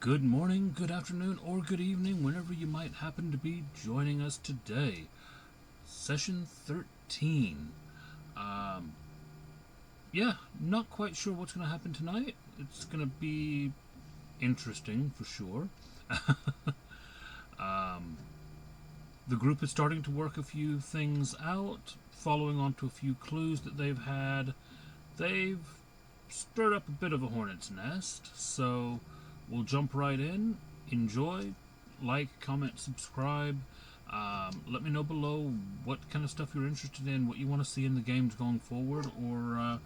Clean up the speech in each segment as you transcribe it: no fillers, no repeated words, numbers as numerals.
Good morning, good afternoon, or good evening, whenever you might happen to be joining us today. Session 13. Um, yeah, not quite sure what's going to happen tonight. It's going to be interesting for sure. The group is starting to work a few things out, following on to a few clues that they've had. They've stirred up a bit of a hornet's nest, so we'll jump right in. Enjoy, like, comment, subscribe. Let me know below what kind of stuff you're interested in, what you want to see in the games going forward, or,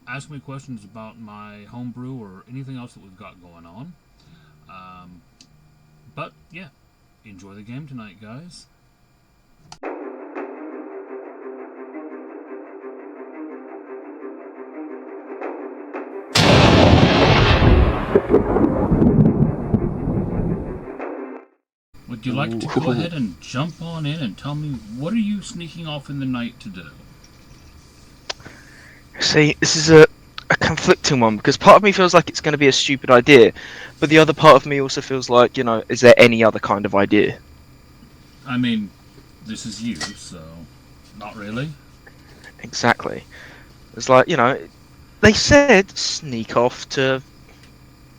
ask me questions about my homebrew or anything else that we've got going on. But, yeah, enjoy the game tonight, guys. Would you like to go ahead and jump on in and tell me what are you sneaking off in the night to do? See, this is a conflicting one because part of me feels like it's going to be a stupid idea, but the other part of me also feels like, is there any other kind of idea? I mean, this is you, so not really. Exactly. It's like, they said sneak off to,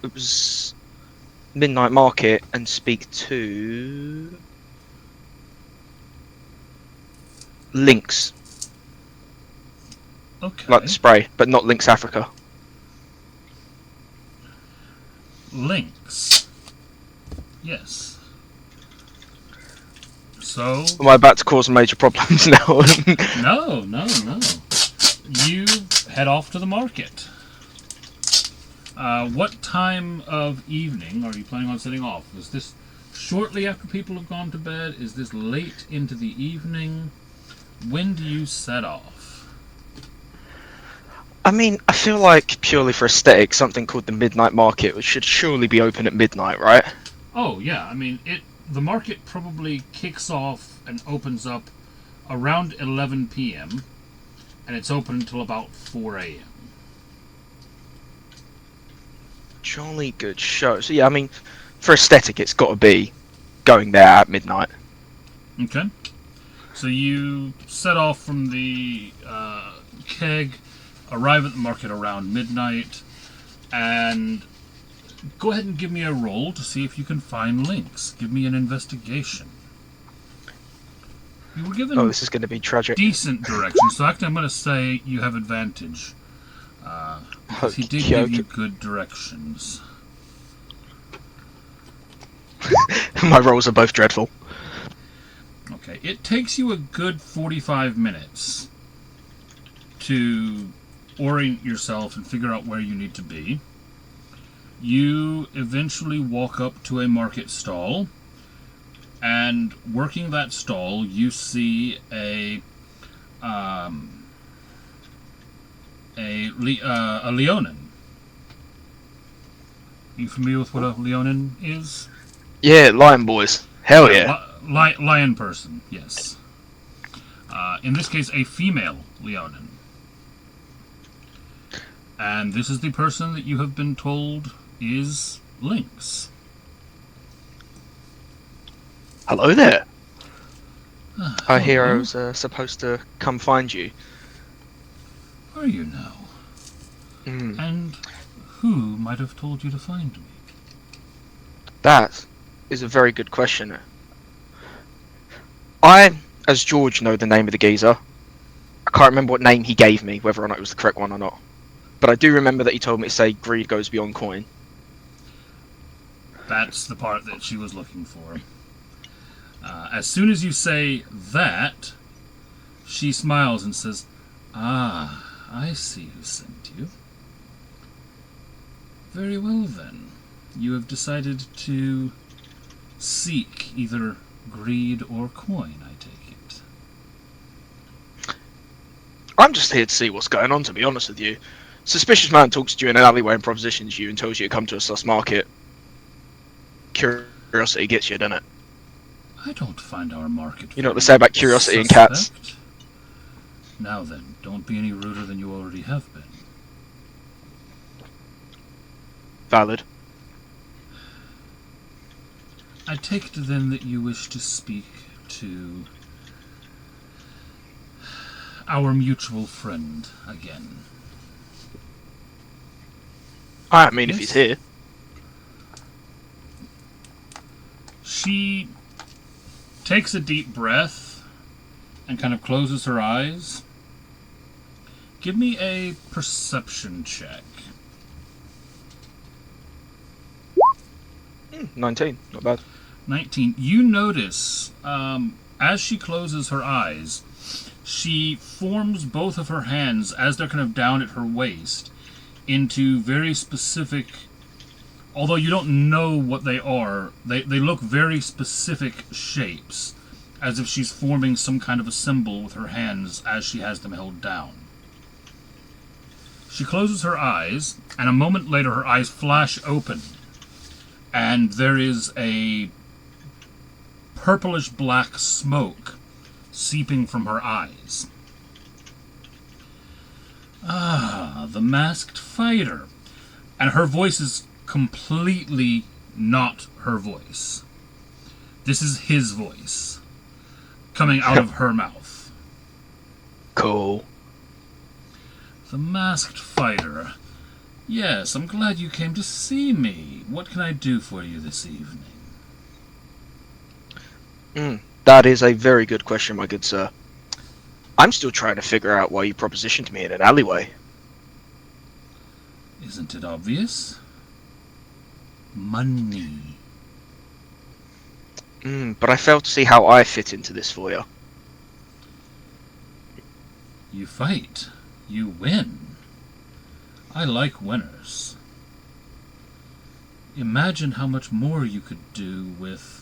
it was Midnight Market and speak to Lynx, Okay. like the spray, but not Lynx Africa. Links. Yes. So. Am I about to cause major problems now? No. You head off to the market. What time of evening are you planning on setting off? Is this shortly after people have gone to bed? Is this late into the evening? When do you set off? I mean, I feel like purely for aesthetic, something called the Midnight Market, which should surely be open at midnight, right? Oh yeah, I mean the market probably kicks off and opens up around 11 p.m. and it's open until about 4 a.m. Jolly good show. So yeah, I mean, for aesthetic, it's got to be going there at midnight. Okay. So you set off from the keg, arrive at the market around midnight, and go ahead and give me a roll to see if you can find links. Give me an investigation. You were given This is going to be tragic. decent direction, so actually I'm going to say you have advantage. Because he did give you good directions. My rolls are both dreadful. Okay, it takes you a good 45 minutes to orient yourself and figure out where you need to be. You eventually walk up to a market stall, and working that stall, you see a Leonin. You familiar with what a Leonin is? Yeah, Lion Boys. Hell yeah. Lion person, yes. In this case, a female Leonin. And this is the person that you have been told is Lynx. Hello there. Our hello. hero's supposed to come find you. Are you now? And who might have told you to find me? That is a very good question. I, as George, know the name of the geezer. I can't remember what name he gave me, whether or not it was the correct one or not. But I do remember that he told me to say greed goes beyond coin. That's the part that she was looking for. As soon as you say that, she smiles and says, "Ah, I see who sent you. Very well then. You have decided to seek either greed or coin, I take it." I'm just here to see what's going on, to be honest with you. Suspicious man talks to you in an alleyway and propositions you and tells you to come to a sus market. Curiosity gets you, doesn't it? I don't find our market. You know what they say about curiosity and cats? Now then, don't be any ruder than you already have been. Valid. I take it then that you wish to speak to our mutual friend again. I mean, if Yes? he's here. She takes a deep breath and kind of closes her eyes. Give me a perception check. 19, not bad. 19. You notice, as she closes her eyes, she forms both of her hands, as they're kind of down at her waist, into very specific, although you don't know what they are, they look very specific shapes, as if she's forming some kind of a symbol with her hands as she has them held down. She closes her eyes, and a moment later her eyes flash open, and there is a purplish black smoke seeping from her eyes. Ah, the masked fighter. And her voice is completely not her voice. This is his voice coming out of her mouth. Cool. The masked fighter. Yes, I'm glad you came to see me. What can I do for you this evening? That is a very good question, my good sir. I'm still trying to figure out why you propositioned me in an alleyway. Isn't it obvious? Money. But I fail to see how I fit into this for you. You fight. You win. I like winners. Imagine how much more you could do with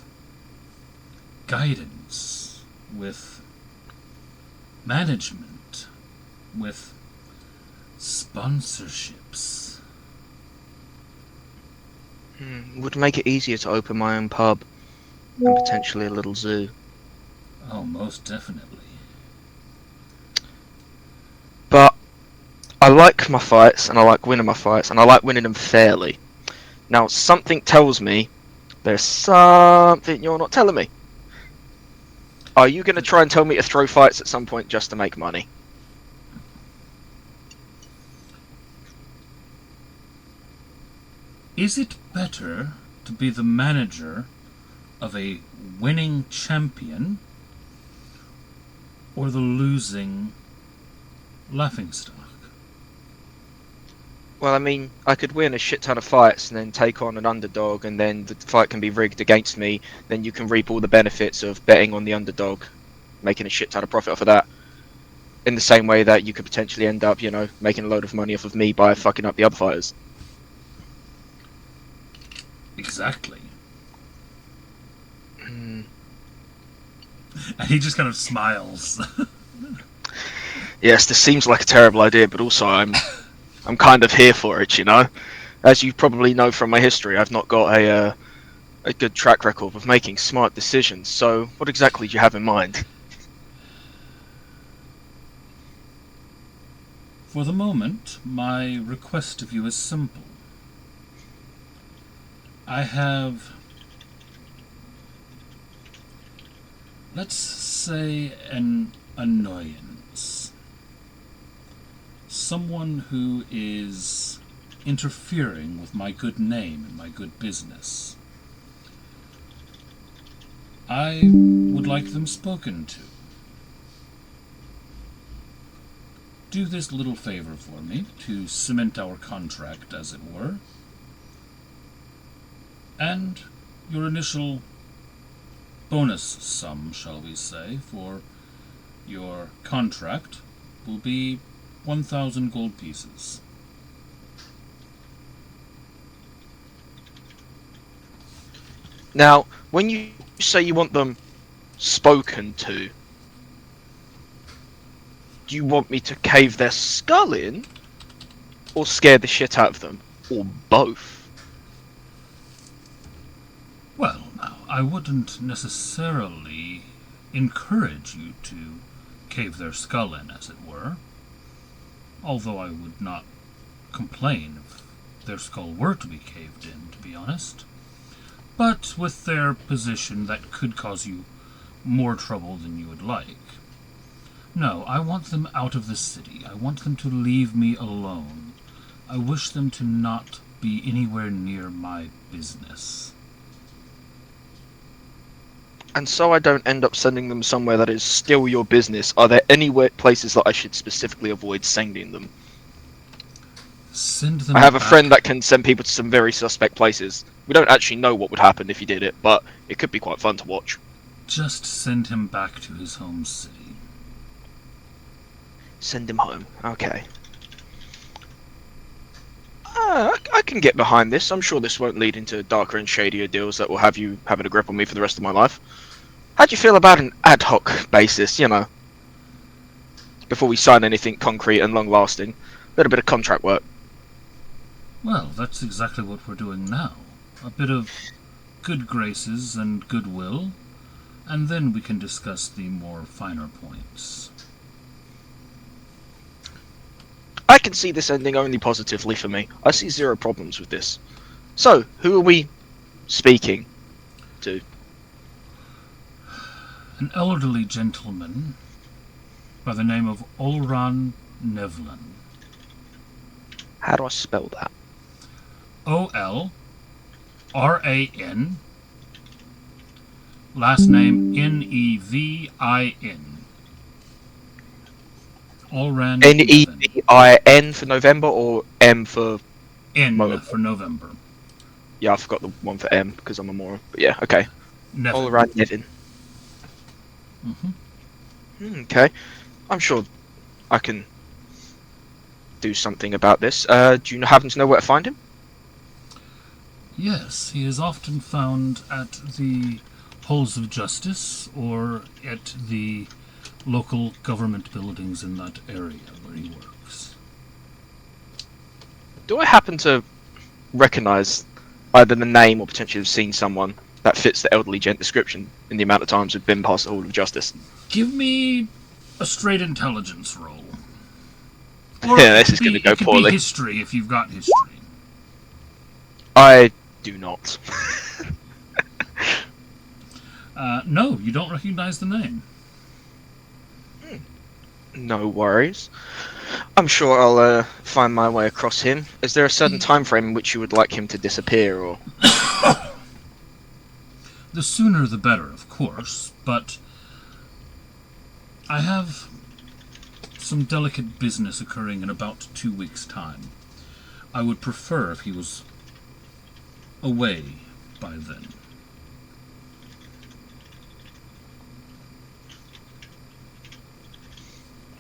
guidance, with management, with sponsorships. Would make it easier to open my own pub and potentially a little zoo. Oh, most definitely. But I like my fights, and I like winning my fights, and I like winning them fairly. Now, something tells me there's something you're not telling me. Are you going to try and tell me to throw fights at some point just to make money? Is it better to be the manager of a winning champion or the losing laughingstock? Well, I mean, I could win a shit ton of fights and then take on an underdog, and then the fight can be rigged against me. Then you can reap all the benefits of betting on the underdog, making a shit ton of profit off of that. In the same way that you could potentially end up, making a load of money off of me by fucking up the other fighters. Exactly. And he just kind of smiles. Yes, this seems like a terrible idea, but also I'm kind of here for it, As you probably know from my history, I've not got a good track record of making smart decisions. So, what exactly do you have in mind? For the moment, my request of you is simple. I have, let's say, an annoyance. Someone who is interfering with my good name and my good business. I would like them spoken to. Do this little favor for me to cement our contract, as it were. And your initial bonus sum, shall we say, for your contract will be 1,000 gold pieces. Now, when you say you want them spoken to, do you want me to cave their skull in, or scare the shit out of them, or both? Well, now, I wouldn't necessarily encourage you to cave their skull in, as it were. Although I would not complain if their skull were to be caved in, to be honest. but with their position that could cause you more trouble than you would like. No, I want them out of the city. I want them to leave me alone. I wish them to not be anywhere near my business. And so I don't end up sending them somewhere that is still your business, are there any places that I should specifically avoid sending them? Send them I have a back. friend that can send people to some very suspect places. We don't actually know what would happen if he did it, but it could be quite fun to watch. Just send him back to his home city. Send him home. Okay. I can get behind this. I'm sure this won't lead into darker and shadier deals that will have you having a grip on me for the rest of my life. How do you feel about an ad hoc basis, you know? Before we sign anything concrete and long-lasting. A little bit of contract work. Well, that's exactly what we're doing now. A bit of good graces and goodwill, and then we can discuss the more finer points. I can see this ending only positively for me. I see zero problems with this. So, who are we speaking to? An elderly gentleman by the name of Olran Nevlin. How do I spell that? Olran, last name Nevin. Olran Nevin. Nevin for November or M for... N for November. Yeah, I forgot the one for M because I'm a moron. But yeah, okay. Nevin. Olran Nevin. Mm-hmm. Okay. I'm sure I can do something about this. Do you happen to know where to find him? Yes, he is often found at the halls of justice or at the local government buildings in that area where he works. Do I happen to recognise either the name or potentially have seen someone that fits the elderly gent description in the amount of times we've been past the Hall of Justice? Give me a straight intelligence roll. Or Yeah, this is going to go it could poorly. be history if you've got history. I do not. No, you don't recognize the name. No worries. I'm sure I'll find my way across him. Is there a certain time frame in which you would like him to disappear, or...? The sooner the better, of course, but I have some delicate business occurring in about 2 weeks' time. I would prefer if he was away by then.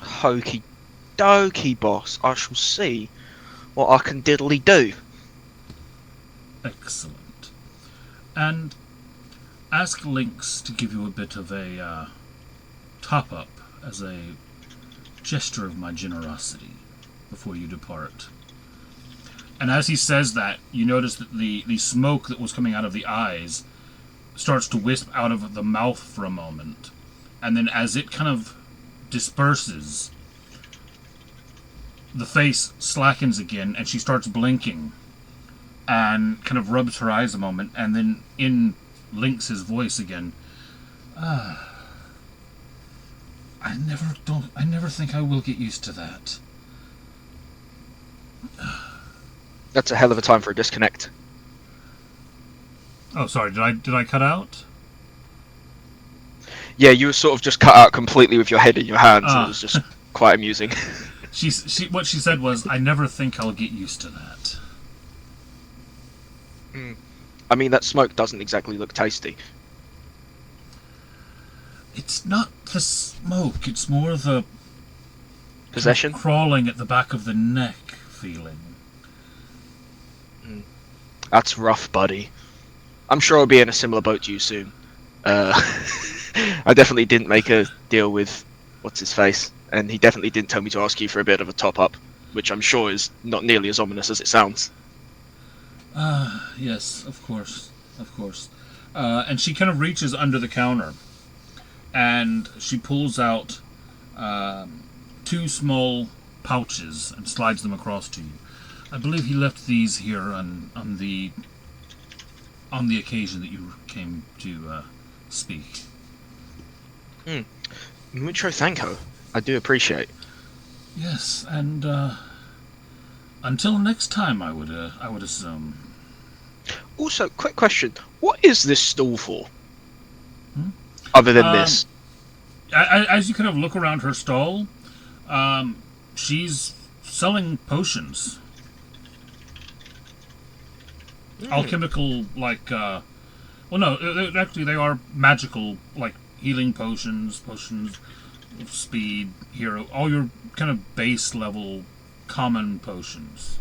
Hokey dokey, boss. I shall see what I can diddly do. Excellent. And ask Lynx to give you a bit of a top-up as a gesture of my generosity before you depart. And as he says that, you notice that the smoke that was coming out of the eyes starts to wisp out of the mouth for a moment. And then as it kind of disperses, the face slackens again and she starts blinking and kind of rubs her eyes a moment, and then in Lynx's voice again, I never think I will get used to that. That's a hell of a time for a disconnect. Oh, sorry, did I cut out? Yeah, you were sort of just cut out completely with your head in your hands. It was just quite amusing. What she said was, I never think I'll get used to that. I mean, that smoke doesn't exactly look tasty. It's not the smoke, it's more the Possession? crawling at the back of the neck feeling. That's rough, buddy. I'm sure I'll be in a similar boat to you soon. I definitely didn't make a deal with what's-his-face, and he definitely didn't tell me to ask you for a bit of a top-up, which I'm sure is not nearly as ominous as it sounds. Yes, of course. And she kind of reaches under the counter, and she pulls out 2 small pouches and slides them across to you. I believe he left these here on the on the occasion that you came to speak. Mucho thanko. I do appreciate. Yes, and until next time, I would assume. Also, quick question: what is this stall for? Hmm? Other than this, As you kind of look around her stall, she's selling potions. Alchemical, like, well, no, actually, they are magical, like healing potions of speed, hero, all your kind of base level common potions.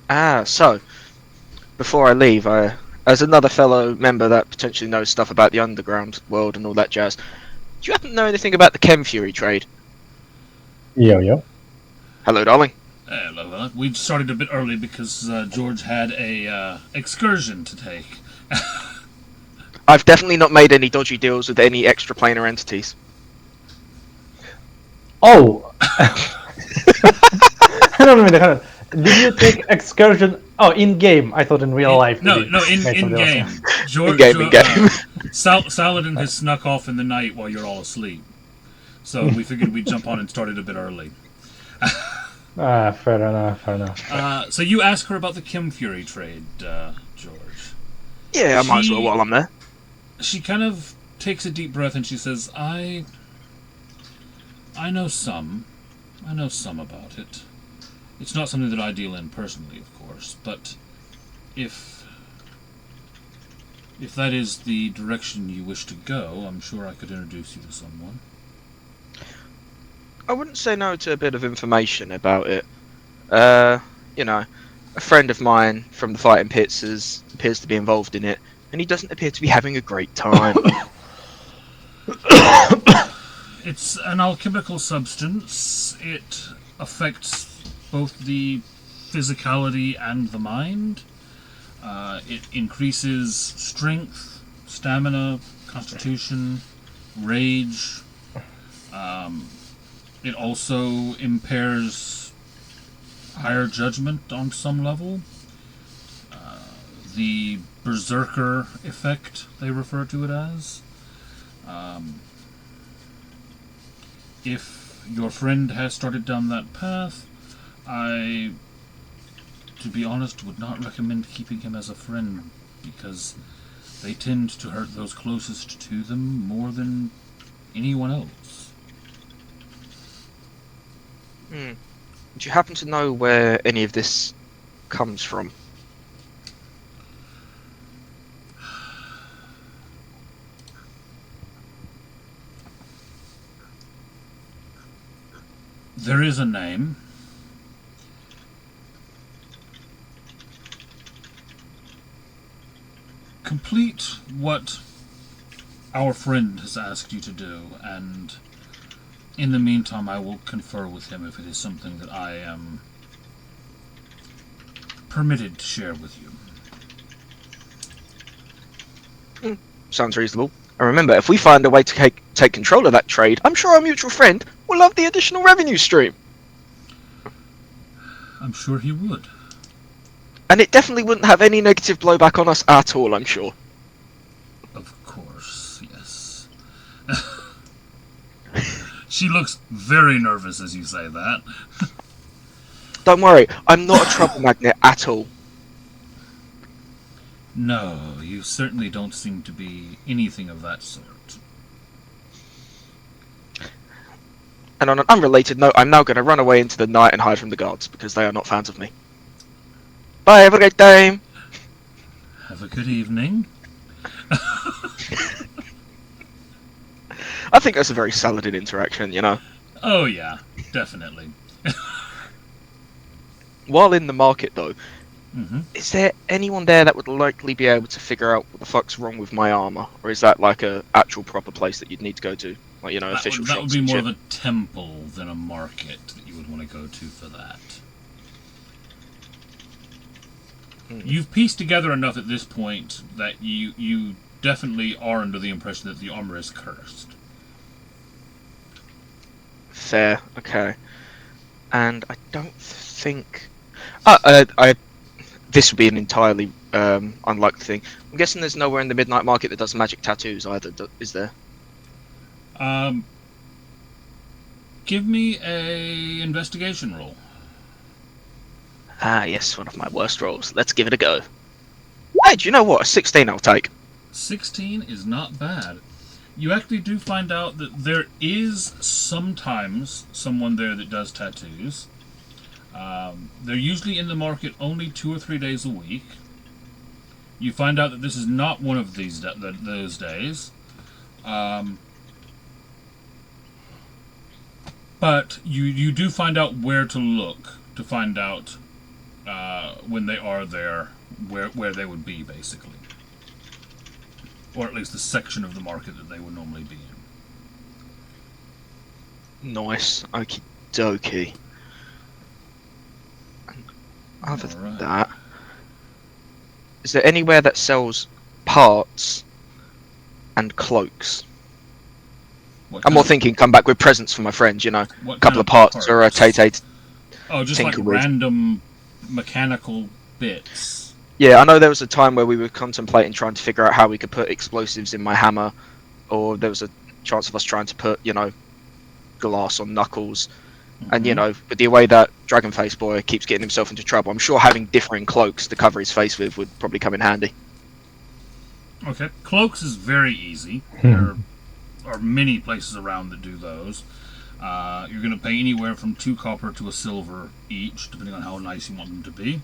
So before I leave, as another fellow member that potentially knows stuff about the underground world and all that jazz, do you happen to know anything about the Chem Fury trade? Yo, yo. Hello, darling. Hello, we started a bit early because George had a excursion to take. I've definitely not made any dodgy deals with any extraplanar entities. Oh! I don't know. Did you take excursion? Oh, in game. I thought in real life. No, you no, in made something else. game. George, In game. Saladin has snuck off in the night while you're all asleep. So we figured we'd jump on and start it a bit early. Fair enough. So you ask her about the Kim Fury trade, George. Yeah, I might as well while I'm there. She kind of takes a deep breath and she says, I know some about it. It's not something that I deal in personally, of course, but if that is the direction you wish to go, I'm sure I could introduce you to someone. I wouldn't say no to a bit of information about it. You know, a friend of mine from the fighting pits appears to be involved in it, and he doesn't appear to be having a great time. It's an alchemical substance. It affects both the physicality and the mind. It increases strength, stamina, constitution, rage. It also impairs higher judgment on some level. The berserker effect, they refer to it as. If your friend has started down that path, I, to be honest, would not recommend keeping him as a friend, because they tend to hurt those closest to them more than anyone else. Do you happen to know where any of this comes from? There is a name. Complete what our friend has asked you to do, and in the meantime I will confer with him if it is something that I am permitted to share with you. Sounds reasonable. And remember, if we find a way to take control of that trade, I'm sure our mutual friend will love the additional revenue stream. I'm sure he would. And it definitely wouldn't have any negative blowback on us at all, I'm sure. Of course, yes. She looks very nervous as you say that. Don't worry, I'm not a trouble magnet at all. No, you certainly don't seem to be anything of that sort. And on an unrelated note, I'm now going to run away into the night and hide from the guards, because they are not fans of me. Bye, have a great day! Have a good evening. I think that's a very Saladin interaction, you know. Oh yeah, definitely. While in the market, though, Mm-hmm. is there anyone there that would likely be able to figure out what the fuck's wrong with my armor? Or is that like a actual proper place that you'd need to go to? Like, you know, official That shops would be and more shit? of a temple than a market that you would want to go to for that. You've pieced together enough at this point that you definitely are under the impression that the armor is cursed. Fair, okay. And I don't think... this would be an entirely unlikely thing. I'm guessing there's nowhere in the Midnight Market that does magic tattoos either, is there? Give me a investigation roll. Ah, yes, one of my worst rolls. Let's give it a go. Hey, do you know what? A 16 I'll take. 16 is not bad. You actually do find out that there is sometimes someone there that does tattoos. They're usually in the market only 2 or 3 days a week. You find out that this is not one of those days. But you do find out where to look to find out when they are there, where they would be, basically. Or at least the section of the market that they would normally be in. Nice. Okie dokie. Other than that, is there anywhere that sells parts and cloaks? I'm more thinking come back with presents for my friends, you know. A couple of parts or a Tay-Tay. Oh, just like random mechanical bits. Yeah, I know there was a time where we were contemplating trying to figure out how we could put explosives in my hammer, or there was a chance of us trying to put, you know, glass on Knuckles. And, you know, with the way that Dragonface boy keeps getting himself into trouble, I'm sure having differing cloaks to cover his face with would probably come in handy. Okay, cloaks is very easy. There are many places around that do those. You're going to pay anywhere from 2 copper to a silver each, depending on how nice you want them to be.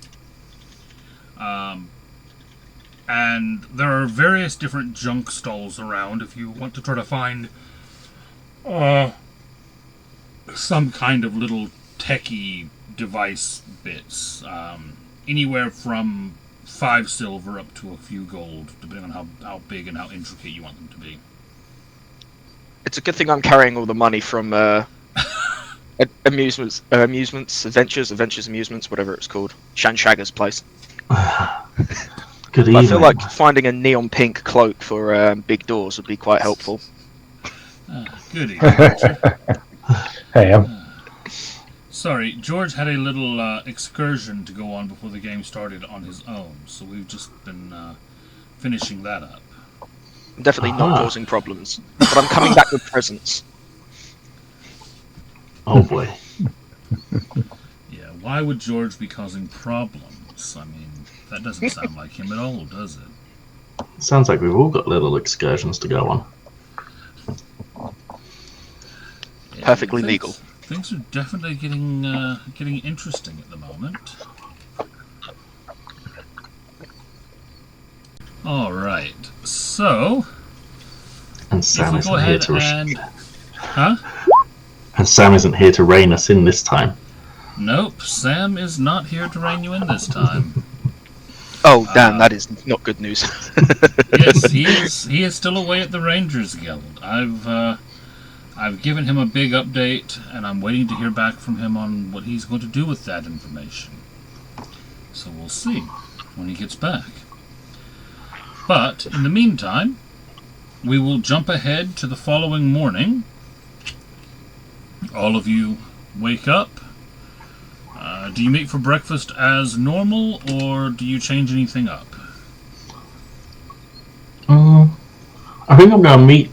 And there are various different junk stalls around if you want to try to find some kind of little techie device bits. Anywhere from 5 silver up to a few gold, depending on how big and how intricate you want them to be. It's a good thing I'm carrying all the money from amusements, whatever it's called. Shanshaga's place. Good evening. I feel like finding a neon pink cloak for big doors would be quite helpful. Good evening, Richard. Hey, Sorry, George had a little excursion to go on before the game started on his own, so we've just been finishing that up. I'm definitely not causing problems, but I'm coming back with presents. Oh boy. Yeah, why would George be causing problems? I mean, that doesn't sound like him at all, does it? Sounds like we've all got little excursions to go on. Yeah, Perfectly legal. Things are definitely getting interesting at the moment. All right, so And Sam if we go isn't here ahead to and and Sam isn't here to rein us in this time. Nope, Sam is not here to rein you in this time. Oh damn, that is not good news. Yes, he is still away at the Rangers Guild. I've given him a big update, and I'm waiting to hear back from him on what he's going to do with that information. So we'll see when he gets back. But in the meantime, we will jump ahead to the following morning. All of you wake up. Do you meet for breakfast as normal, or do you change anything up? I think I'm going to meet.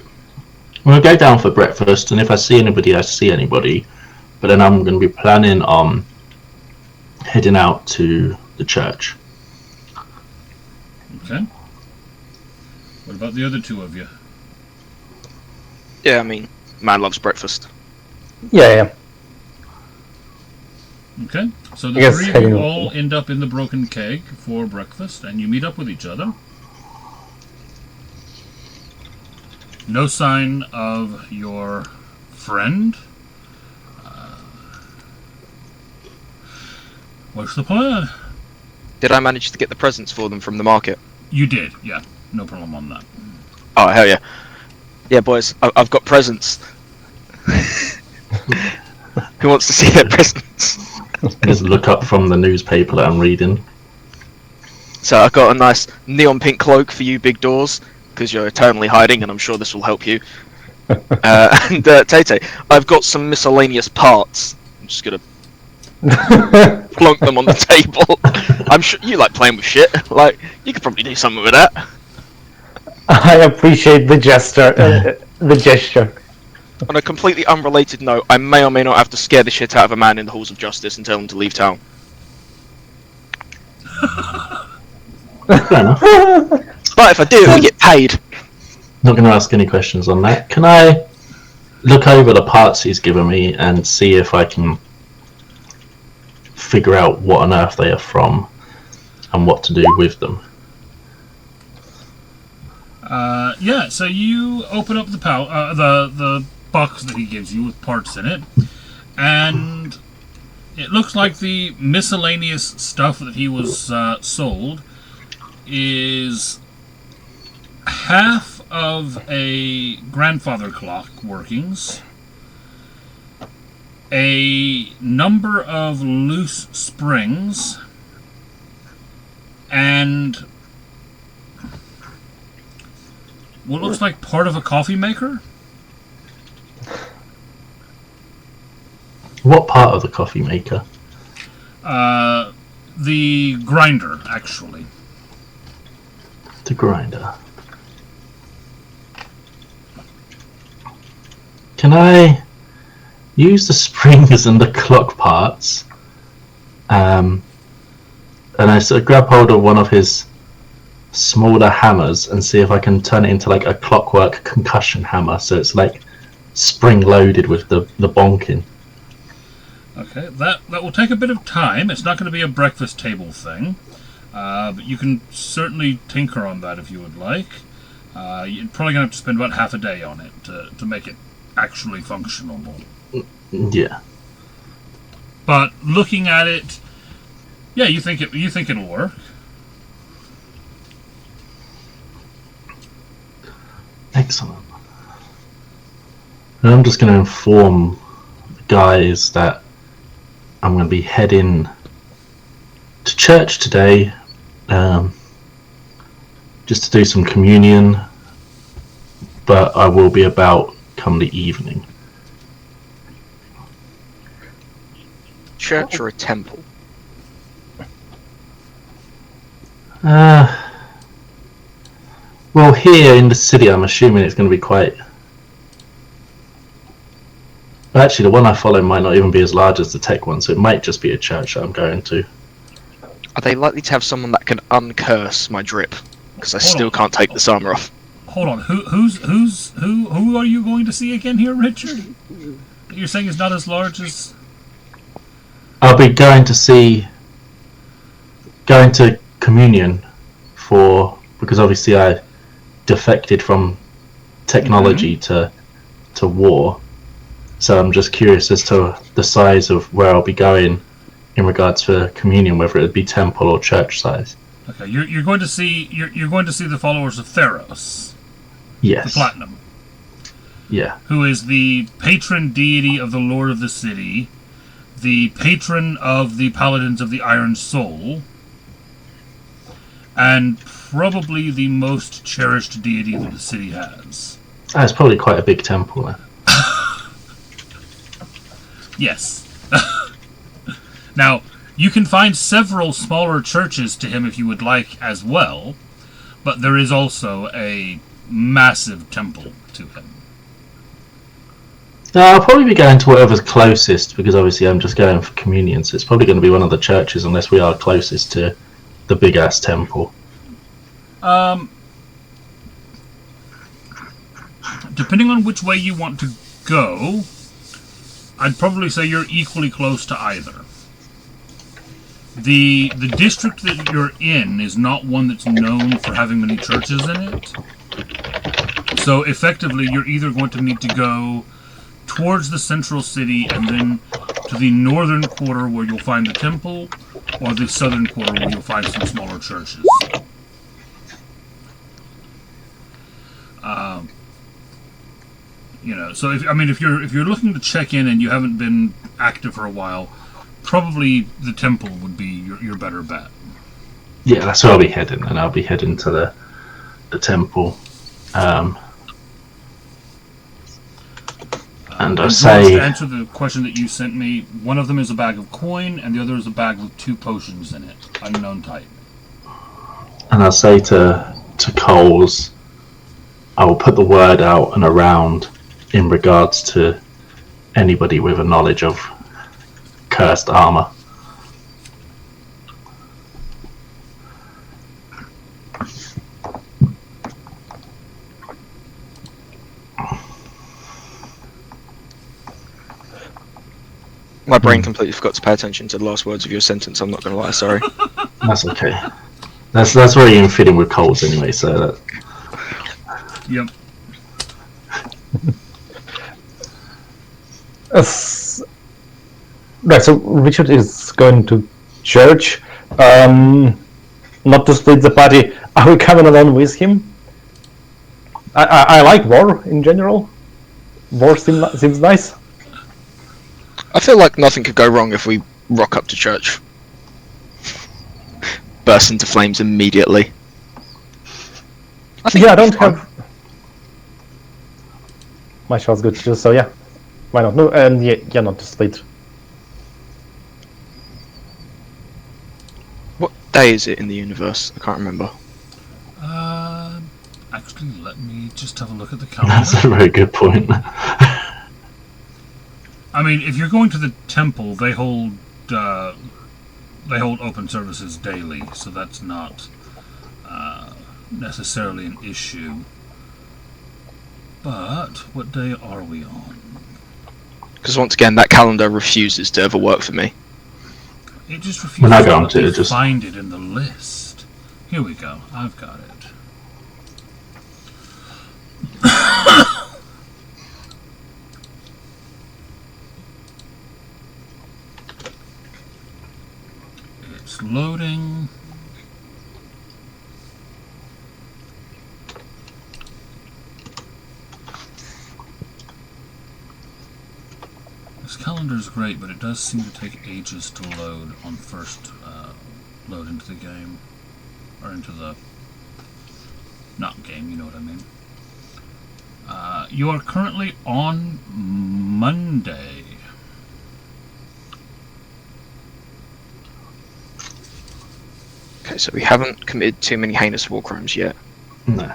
I'm going to go down for breakfast, and if I see anybody, I see anybody. But then I'm going to be planning on heading out to the church. Okay. What about the other two of you? Yeah, I mean, man loves breakfast. yeah. Okay, so I the guess three of heading you up. all end up in the Broken Keg for breakfast, and you meet up with each other. No sign of your friend. What's the plan? Did I manage to get the presents for them from the market? You did, yeah. No problem on that. Oh, hell yeah. Yeah, boys, I've got presents. Who wants to see their presents? I just look up from the newspaper that I'm reading. So I've got a nice neon pink cloak for you, Big Doors, because you're eternally hiding, and I'm sure this will help you. And Tay-Tay, I've got some miscellaneous parts. I'm just gonna plonk them on the table. I'm sure you like playing with shit. Like, you could probably do something with that. I appreciate the gesture. On a completely unrelated note, I may or may not have to scare the shit out of a man in the halls of justice and tell him to leave town. Fair enough. But if I do, we get paid. Not going to ask any questions on that. Can I look over the parts he's given me and see if I can figure out what on earth they are from and what to do with them? Yeah, so you open up the box that he gives you with parts in it, and it looks like the miscellaneous stuff that he was sold is half of a grandfather clock workings, a number of loose springs, and what looks like part of a coffee maker. What part of the coffee maker? The grinder, actually. The grinder. Can I use the springs and the clock parts? And I sort of grab hold of one of his smaller hammers and see if I can turn it into like a clockwork concussion hammer, so it's like spring loaded with the bonking. Okay, that will take a bit of time. It's not going to be a breakfast table thing, but you can certainly tinker on that if you would like. You're probably going to have to spend about half a day on it to make it actually functional. Yeah. But looking at it, yeah, you think it'll work. Excellent. And I'm just going to inform the guys that I'm going to be heading to church today, just to do some communion, but I will be about come the evening. Church or a temple? Well, here in the city, I'm assuming it's going to be quite... Actually, the one I follow might not even be as large as the tech one, so it might just be a church that I'm going to. Are they likely to have someone that can uncurse my drip? Because I still can't take this armor off. Hold on, who are you going to see again here, Richard? You're saying it's not as large as... I'll be going to communion because obviously I defected from technology to war. So I'm just curious as to the size of where I'll be going in regards to communion, whether it would be temple or church size. Okay, you're going to see the followers of Theros. Yes. The Platinum. Yeah. Who is the patron deity of the Lord of the City, the patron of the Paladins of the Iron Soul, and probably the most cherished deity that the city has. It's probably quite a big temple then. Yes. Now, you can find several smaller churches to him if you would like as well, but there is also a massive temple to him. I'll probably be going to whatever's closest, because obviously I'm just going for communion, so it's probably going to be one of the churches unless we are closest to the big-ass temple. Depending on which way you want to go, I'd probably say you're equally close to either. The district that you're in is not one that's known for having many churches in it. So effectively, you're either going to need to go towards the central city and then to the northern quarter where you'll find the temple, or the southern quarter where you'll find some smaller churches. So if you're looking to check in and you haven't been active for a while, probably the temple would be your better bet. Yeah, that's where I'll be heading, and I'll be heading to the temple. And I George, say, to answer the question that you sent me, one of them is a bag of coin, and the other is a bag with 2 potions in it, unknown type. to Coles, I will put the word out and around in regards to anybody with a knowledge of cursed armor. My brain completely forgot to pay attention to the last words of your sentence. I'm not going to lie. Sorry. That's okay. That's very in fitting with Coles anyway. So that, Yep. Right, so Richard is going to church. Not to split the party. Are we coming along with him? I like war in general. War seems nice. I feel like nothing could go wrong if we rock up to church. Burst into flames immediately. Yeah, I it'll be don't fine. have. My shot's good too, so yeah. Why not? No, and yeah, not to split. What day is it in the universe? I can't remember. Actually, let me just have a look at the that's calendar. a very good point. I mean, if you're going to the temple, they hold open services daily, so that's not necessarily an issue. But what day are we on? Because once again, that calendar refuses to ever work for me. It just When I refuses go to onto let me it, just- find it in the list. Here we go. I've got it. It's loading. This calendar is great, but it does seem to take ages to load on first load into the game. Or into the... not game, you know what I mean. You are currently on Monday. Okay, so we haven't committed too many heinous war crimes yet. No.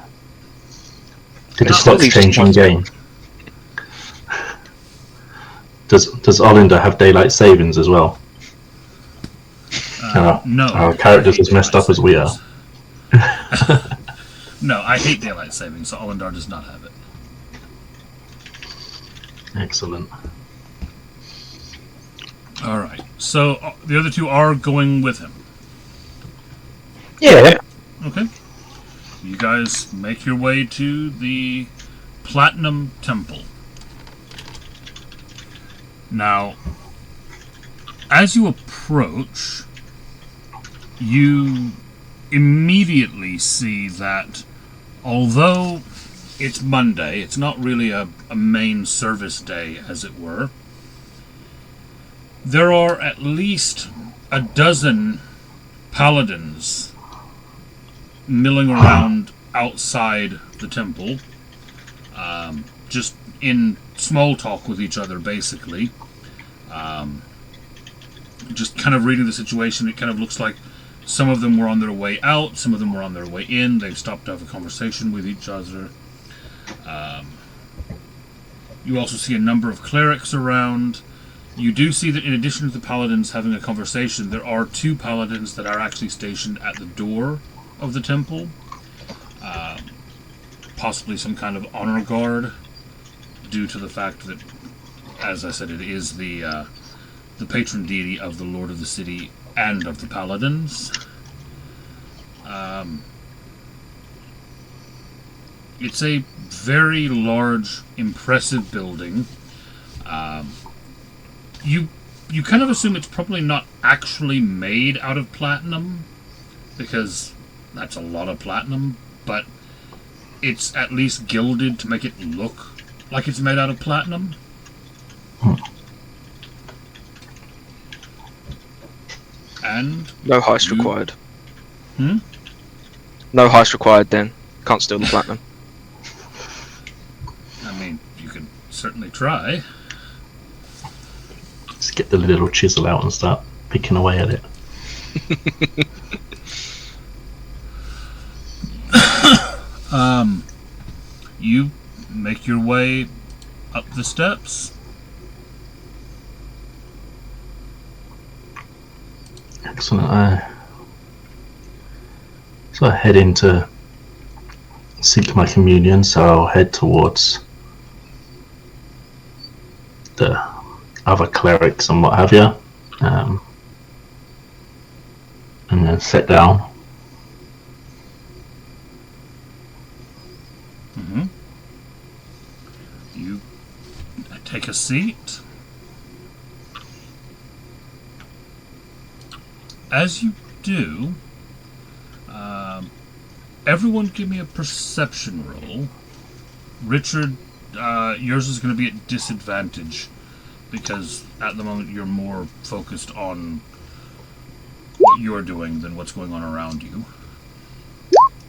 Did the Not stocks least change in once. game? Does Olinda have daylight savings as well? No. Our I characters hate as messed daylight up as we are. savings. No, I hate daylight savings, so Olindar does not have it. Excellent. Alright, so the other two are going with him. Yeah. Okay. You guys make your way to the Platinum Temple. Now, as you approach, you immediately see that although it's Monday, it's not really a main service day, as it were. There are at least a dozen paladins milling around outside the temple, just in small talk with each other, basically. Just kind of reading the situation, it kind of looks like some of them were on their way out, some of them were on their way in. They've stopped to have a conversation with each other. You also see a number of clerics around. You do see that in addition to the paladins having a conversation, there are 2 paladins that are actually stationed at the door of the temple. Possibly some kind of honor guard, due to the fact that, as I said, it is the patron deity of the Lord of the City and of the paladins. It's a very large, impressive building. You kind of assume it's probably not actually made out of platinum, because that's a lot of platinum, but it's at least gilded to make it look like it's made out of platinum. And No heist you- required. Hmm? No heist required then. Can't steal the platinum. I mean, you could certainly try. Just get the little chisel out and start picking away at it. You make your way up the steps. Excellent. So I head in to seek my communion, so I'll head towards the other clerics and what have you, and then sit down. You take a seat. As you do, everyone give me a perception roll. Richard, yours is going to be at disadvantage because at the moment you're more focused on what you're doing than what's going on around you.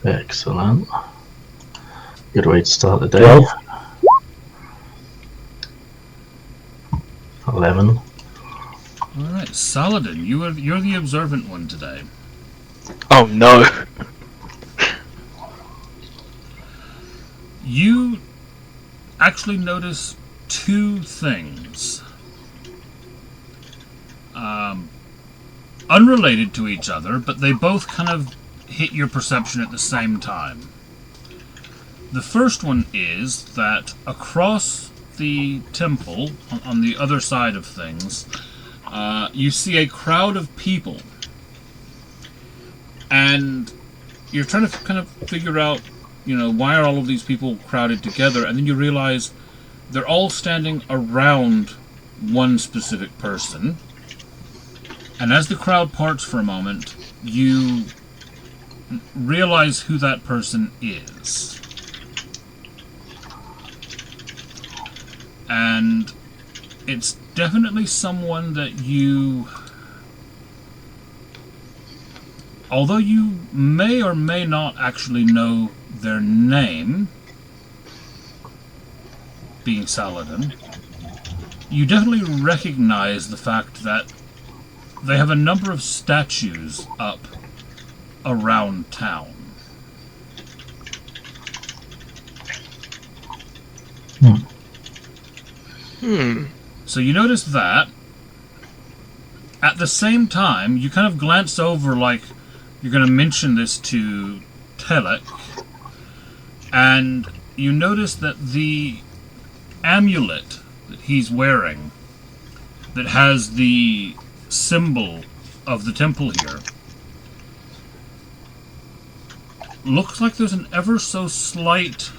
Excellent. Good way to start the day. 12. 11. All right, Saladin, you're the observant one today. Oh no. You actually notice two things. Unrelated to each other, but they both kind of hit your perception at the same time. The first one is that across the temple, on the other side of things, you see a crowd of people. And you're trying to kind of figure out, why are all of these people crowded together? And then you realize they're all standing around one specific person. And as the crowd parts for a moment, you realize who that person is. And it's definitely someone that you... Although you may or may not actually know their name, being Saladin, you definitely recognize the fact that they have a number of statues up around town. So you notice that. At the same time, you kind of glance over like you're going to mention this to Telek, and you notice that the amulet that he's wearing that has the symbol of the temple here looks like there's an ever so slight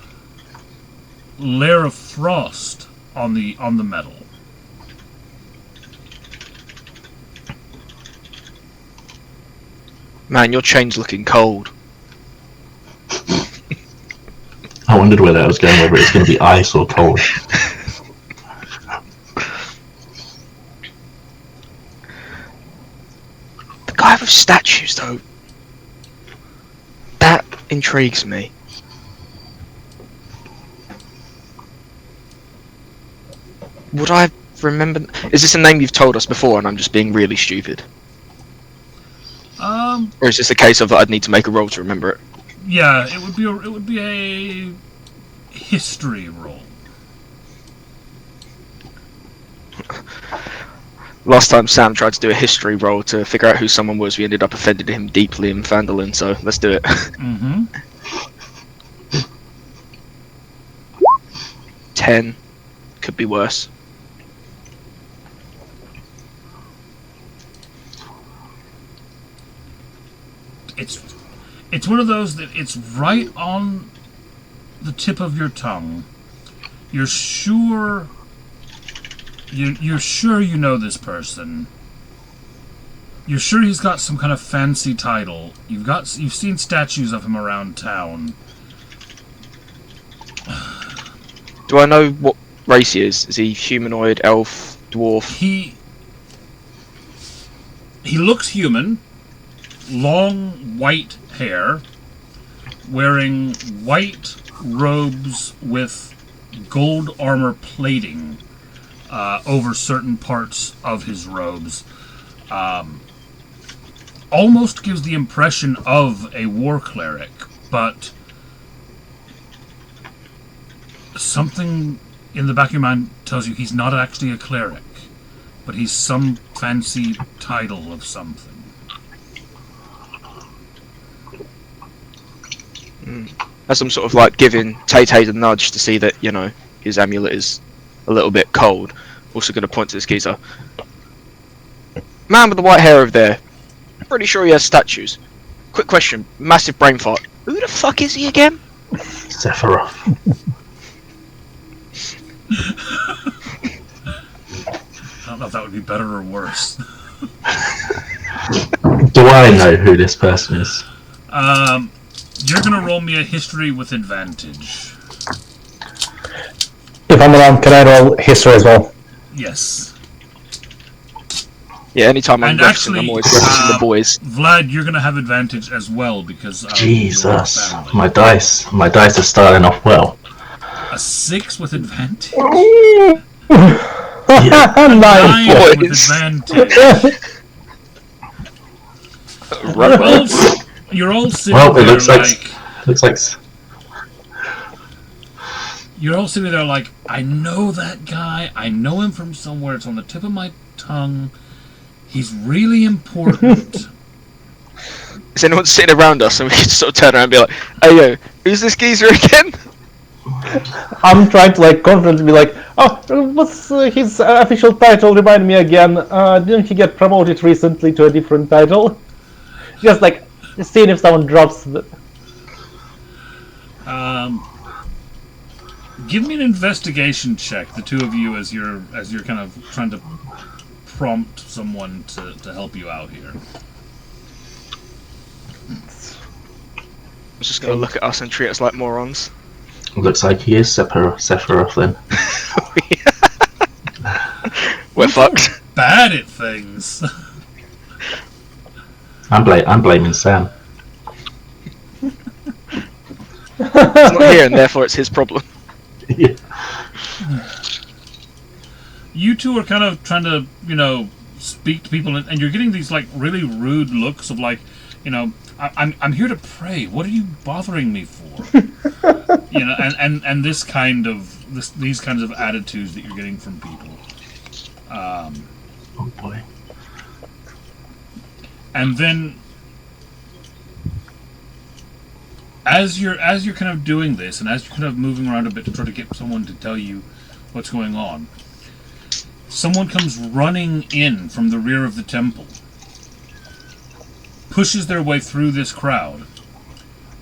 layer of frost on the metal. Man, your chain's looking cold. I wondered where that was going, whether it's going to be ice or cold. The guy with statues, though. That intrigues me. Would I remember? Is this a name you've told us before and I'm just being really stupid? Or is this a case of I'd need to make a roll to remember it? Yeah, it would be a history roll. Last time Sam tried to do a history roll to figure out who someone was, we ended up offending him deeply in Phandalin, so let's do it. 10. Could be worse. It's one of those that it's right on the tip of your tongue. You're sure you know this person. You're sure he's got some kind of fancy title. You've seen statues of him around town. Do I know what race he is? Is he humanoid, elf, dwarf? He looks human. Long white hair, wearing white robes with gold armor plating over certain parts of his robes. Almost gives the impression of a war cleric, but something in the back of your mind tells you he's not actually a cleric, but he's some fancy title of something. As I'm sort of like giving Tay-Tay the nudge to see that, you know, his amulet is a little bit cold, also going to point to this geezer. Man with the white hair over there, pretty sure he has statues. Quick question, massive brain fart. Who the fuck is he again? Sephiroth. I don't know if that would be better or worse. Do I know who this person is? You're gonna roll me a history with advantage. If I'm around, can I roll history as well? Yes. Yeah, anytime I'm And referencing, actually, I'm always referencing the boys. Vlad, you're gonna have advantage as well because your Jesus, family. my dice are starting off well. A 6 with advantage. Yeah. 9. 9 with Boys. advantage. Right, Well, you're all sitting Well, it there looks like you're all sitting there like, I know that guy. I know him from somewhere. It's on the tip of my tongue. He's really important. is anyone sitting around us and we can sort of turn around and be like, hey yo, who's this geezer again? I'm trying to like confidently be like, oh, what's his official title? Remind me again. Didn't he get promoted recently to a different title? Just like seeing if someone drops the... Give me an investigation check, the two of you, as you're kind of trying to prompt someone to help you out here. I'm just going to look at us and treat us like morons. looks like he is Sephiroth then. We're fucked. Bad at things. I'm blaming Sam. He's not here and therefore it's his problem. Yeah. You two are kind of trying to, speak to people, and you're getting these like really rude looks of like, I'm here to pray. What are you bothering me for? And this kind of these kinds of attitudes that you're getting from people. Oh boy. And then, as you're kind of doing this, and as you're kind of moving around a bit to try to get someone to tell you what's going on, someone comes running in from the rear of the temple, pushes their way through this crowd,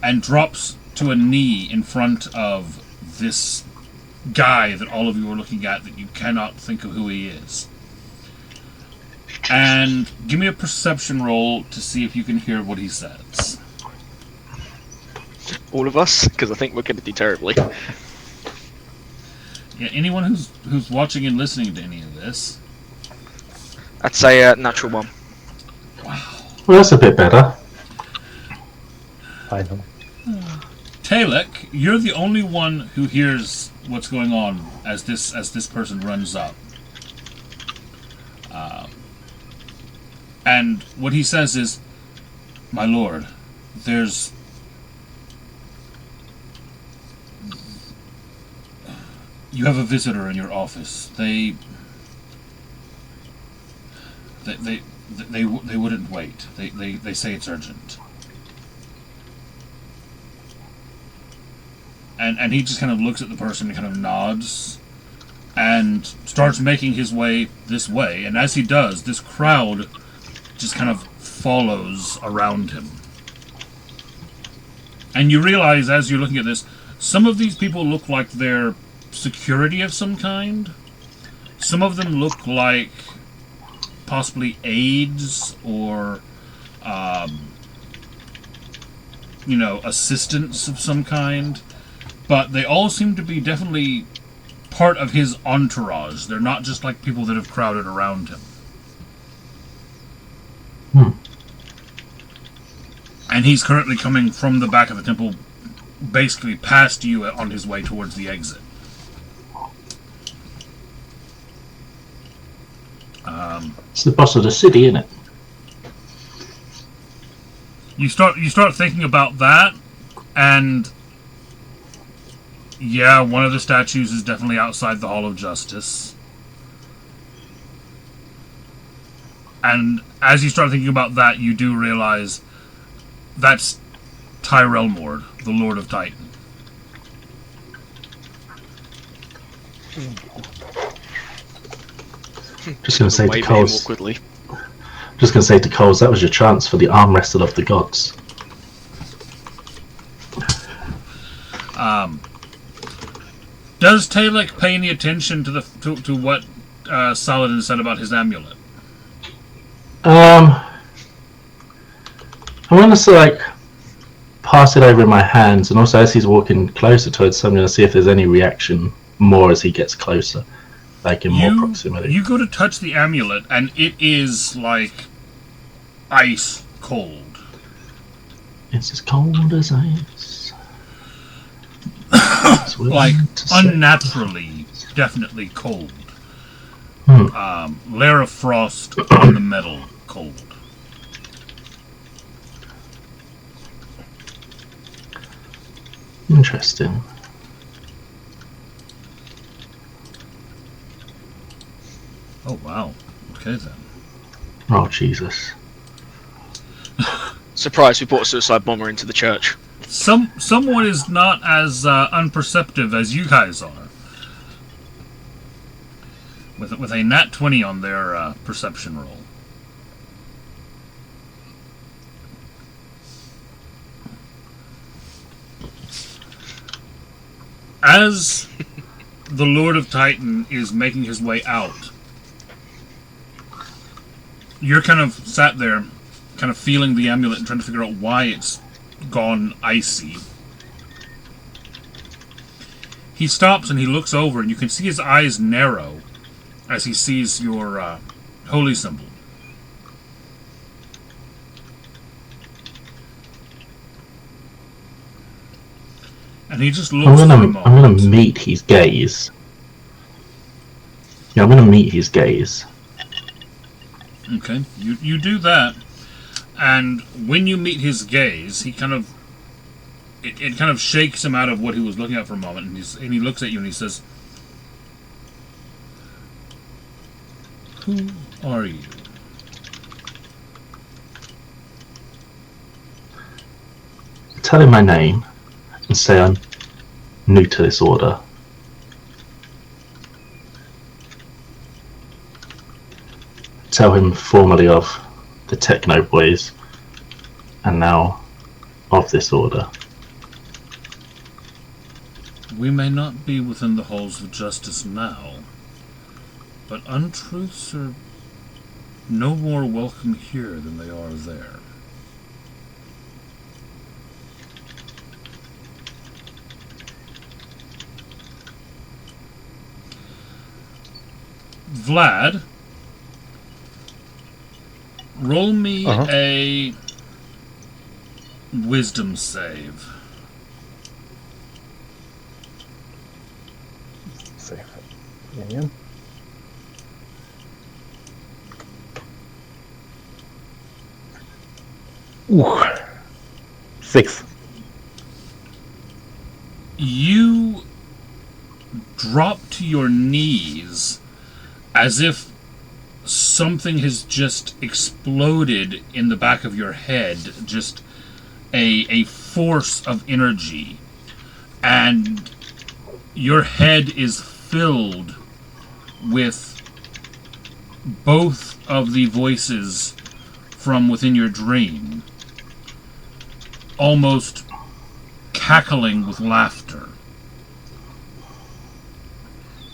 and drops to a knee in front of this guy that all of you are looking at that you cannot think of who he is. And give me a perception roll to see if you can hear what he says. All of us? Because I think we're going to do terribly. Yeah, anyone who's watching and listening to any of this. I'd say natural one. Wow. Well, that's a bit better. I know. Talek, you're the only one who hears what's going on as this person runs up. And what he says is, "My lord, you have a visitor in your office. They wouldn't wait. They say it's urgent." And he just kind of looks at the person and kind of nods and starts making his way this way. And as he does, this crowd just kind of follows around him. And you realize as you're looking at this, some of these people look like they're security of some kind. Some of them look like possibly aides or assistants of some kind. But they all seem to be definitely part of his entourage. They're not just like people that have crowded around him. And he's currently coming from the back of the temple, basically past you on his way towards the exit. It's the boss of the city, isn't it? You start thinking about that, and yeah, one of the statues is definitely outside the Hall of Justice. And as you start thinking about that, you do realize that's Tyrell Mord, the Lord of Titan. Just gonna say to Waving Coles. awkwardly. Just gonna say to Coles, that was your chance for the arm wrestle of the gods. Does Talek pay any attention to to what Saladin said about his amulet? I'm gonna like pass it over in my hands, and also as he's walking closer towards, I'm gonna see if there's any reaction more as he gets closer, like in more proximity. You go to touch the amulet, and it is like ice cold. It's as cold as ice. Like unnaturally, definitely cold. Layer of frost on the metal, cold. Interesting. Oh wow. Okay then. Oh Jesus. Surprise, we brought a suicide bomber into the church. Someone is not as unperceptive as you guys are. With a nat 20 on their perception roll. As the Lord of Titan is making his way out, you're kind of sat there, kind of feeling the amulet and trying to figure out why it's gone icy. He stops and he looks over, and you can see his eyes narrow as he sees your holy symbol. And he just looks for a moment. I'm gonna meet his gaze. Yeah, I'm gonna meet his gaze. Okay, you do that, and when you meet his gaze, he kind of it kind of shakes him out of what he was looking at for a moment, and he looks at you and he says, "Who are you?" Tell him my name and say I'm new to this order. Tell him formally of the Techno Boys and now of this order. We may not be within the halls of justice now, but untruths are no more welcome here than they are there. Vlad, roll me a wisdom save. Save it again. Ooh. 6. You drop to your knees as if something has just exploded in the back of your head, just a force of energy, and your head is filled with both of the voices from within your dream, almost cackling with laughter.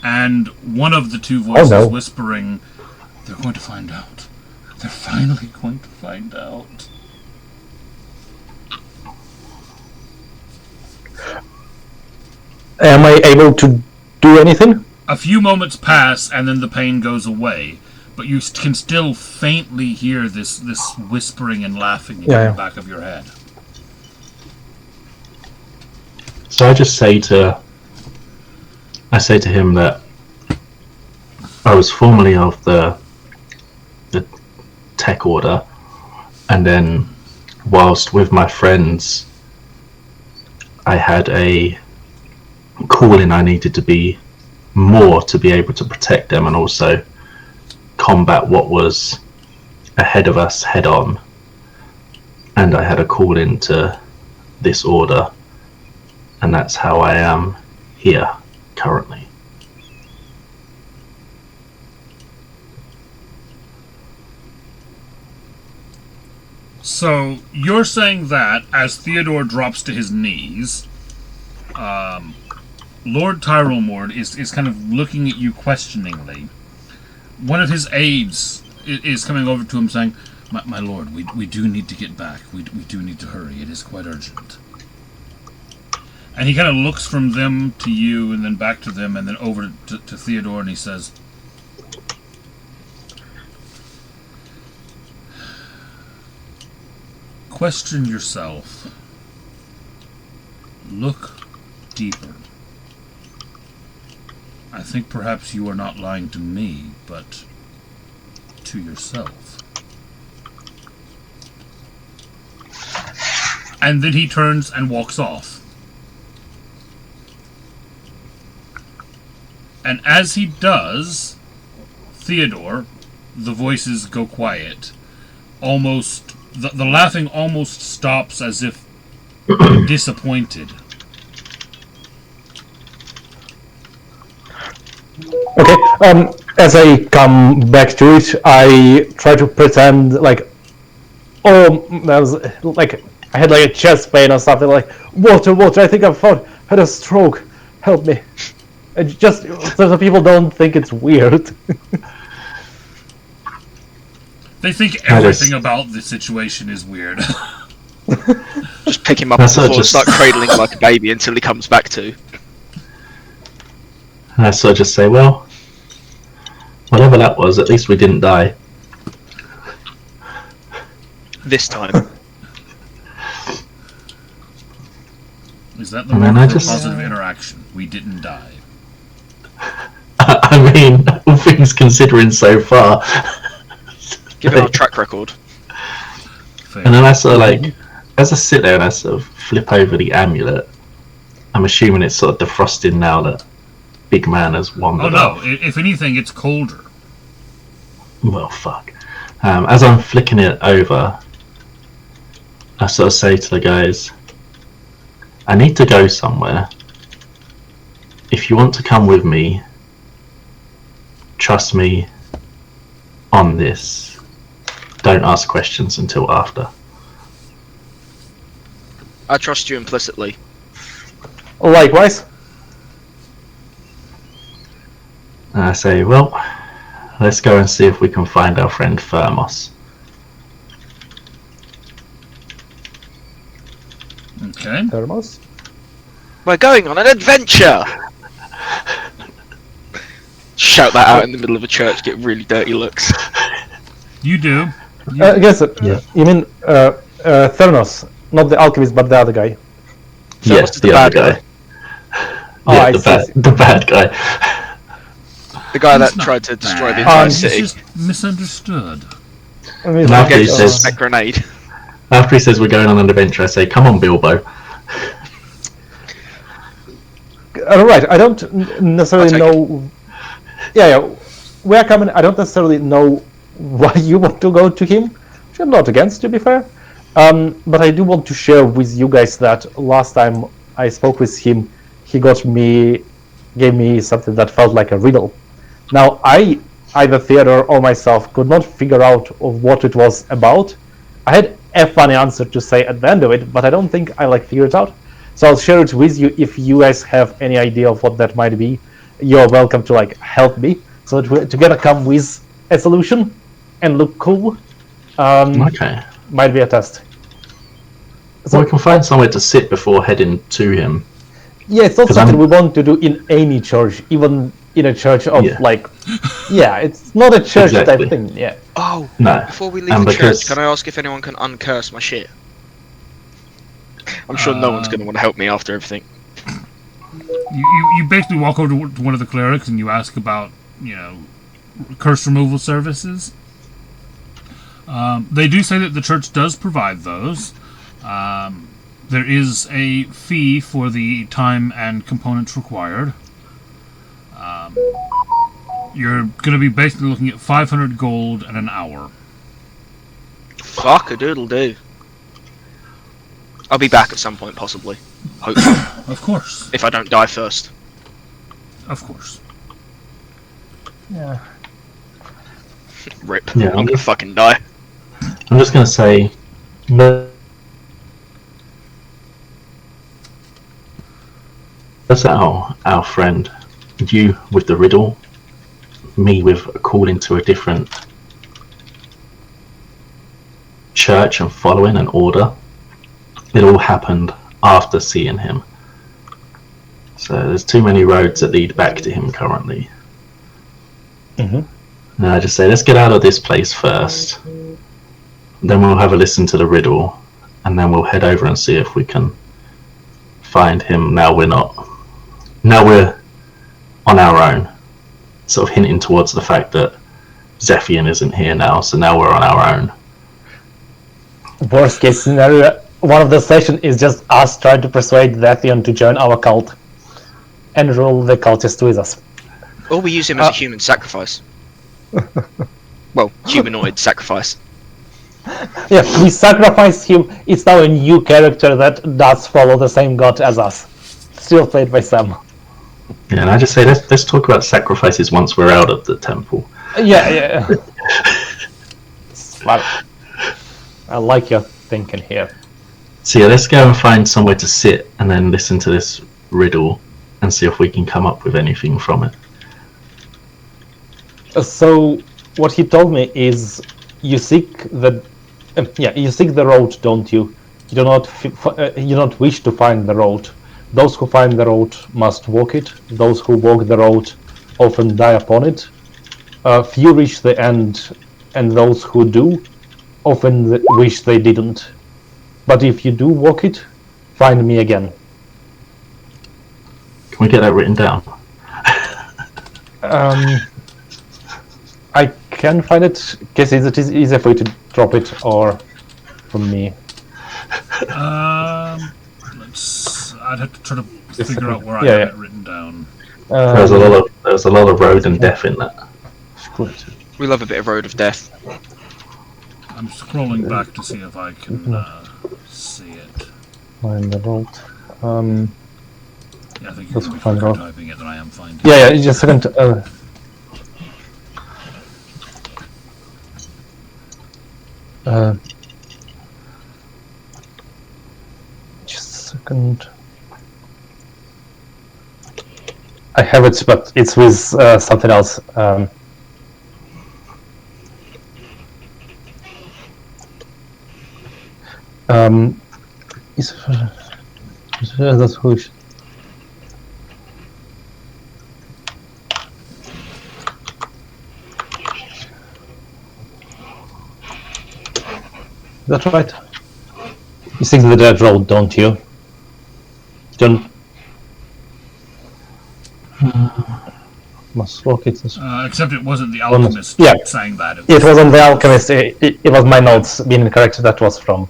And one of the two voices whispering, "They're going to find out. They're finally going to find out." Am I able to do anything? A few moments pass, and then the pain goes away, but you can still faintly hear this whispering and laughing in the back of your head. So I say to him that I was formerly of the the tech order, and then whilst with my friends, I had a calling I needed to be more to be able to protect them and also combat what was ahead of us head on. And I had a call into this order, and that's how I am here currently. So you're saying that as Theodore drops to his knees, Lord Tyrell Mord is kind of looking at you questioningly. One of his aides is coming over to him saying, my lord, we do need to get back. We do need to hurry. It is quite urgent. And he kind of looks from them to you and then back to them and then over to Theodore, and he says, question yourself. Look deeper. I think perhaps you are not lying to me, but to yourself. And then he turns and walks off. And as he does, Theodore, the voices go quiet. Almost, the laughing almost stops as if disappointed. Okay, as I come back to it, I try to pretend like, that was like, I had like a chest pain or something, like, water, I think I've had a stroke, help me. Just so the people don't think it's weird. They think everything about the situation is weird. Just pick him up off the floor and start cradling like a baby until he comes back to. And I sort of just say, well, whatever that was, at least we didn't die. This time. Is that the word for positive interaction? We didn't die. I mean, all things considering so far. Given our track record. Fair. And then I sort of like, as I sit there and I sort of flip over the amulet, I'm assuming it's sort of defrosting now that big man has wandered off. If anything, it's colder. Well, fuck. As I'm flicking it over, I sort of say to the guys, I need to go somewhere. If you want to come with me, trust me on this. Don't ask questions until after. I trust you implicitly. Likewise. And I say, well, let's go and see if we can find our friend Thermos. Okay. Thermos? We're going on an adventure! Shout that out in the middle of a church, get really dirty looks. You do. I guess, Yeah. you mean Thermos, not the alchemist, but the other guy. Thermos is the other bad guy. Oh, the bad guy. The guy that He's not tried to destroy the bad. entire He's city. just misunderstood. I mean, And after he Gets a says, spec grenade. after he says we're going on an adventure, I say, come on, Bilbo. Alright, I don't necessarily know... Yeah, we're coming, I don't necessarily know why you want to go to him, which I'm not against, to be fair. But I do want to share with you guys that last time I spoke with him, he gave me something that felt like a riddle. Now, either Theodore or myself could not figure out of what it was about. I had a funny answer to say at the end of it, but I don't think I figured it out. So I'll share it with you if you guys have any idea of what that might be. You're welcome to help me so that we together come with a solution and look cool. Okay. Might be a test. So we can find somewhere to sit before heading to him. Yeah, it's not 'Cause something I'm- we want to do in any church, even in a church of Yeah. yeah, it's not a church Exactly. type thing. Yeah. Oh, No. before we leave And the because- church, can I ask if anyone can uncurse my shit? I'm sure no one's going to want to help me after everything. You basically walk over to one of the clerics and you ask about, curse removal services. They do say that the church does provide those. There is a fee for the time and components required. You're going to be basically looking at 500 gold and an hour. Fuck a doodle do. I'll be back at some point, possibly. Hopefully. Of course. If I don't die first. Of course. Yeah. Rip. Yeah, I'm gonna fucking die. I'm just gonna say, that's our friend. You with the riddle, me with a call into a different church and following an order. It all happened after seeing him. So there's too many roads that lead back to him currently. Mm-hmm. And I just say, let's get out of this place first. Then we'll have a listen to the riddle, and then we'll head over and see if we can find him. Now we're on our own, sort of hinting towards the fact that Zephian isn't here now, so now we're on our own. Worst case scenario, one of the sessions is just us trying to persuade Zethian to join our cult and rule the cultist with us. Or we use him as a human sacrifice. Well, humanoid sacrifice. Yeah, we sacrifice him. It's now a new character that does follow the same god as us. Still played by Sam. Yeah, and I just say, let's talk about sacrifices once we're out of the temple. Yeah. Smart. I like your thinking here. So yeah, let's go and find somewhere to sit and then listen to this riddle and see if we can come up with anything from it. So what he told me is, you seek the road, don't you? You do not wish to find the road. Those who find the road must walk it. Those who walk the road often die upon it. Few reach the end, and those who do often wish they didn't. But if you do walk it, find me again. Can we get that written down? I can find it. Guess it is easier for you to drop it or from me. I'd have to try to figure out where I have it written down. There's a lot of road and death in that. We love a bit of Road of Death. I'm scrolling back to see if I can see it. Find the road. Yeah, I think you're Let's going to be find quicker out. typing it than I am finding it. Yeah, just a second. Just a second. I have it, but it's with something else. That's who. That's right. You think the dead road, don't you? Don't. Must walk it. Except it wasn't the alchemist saying that. It wasn't the alchemist. It was my notes being incorrect. That was from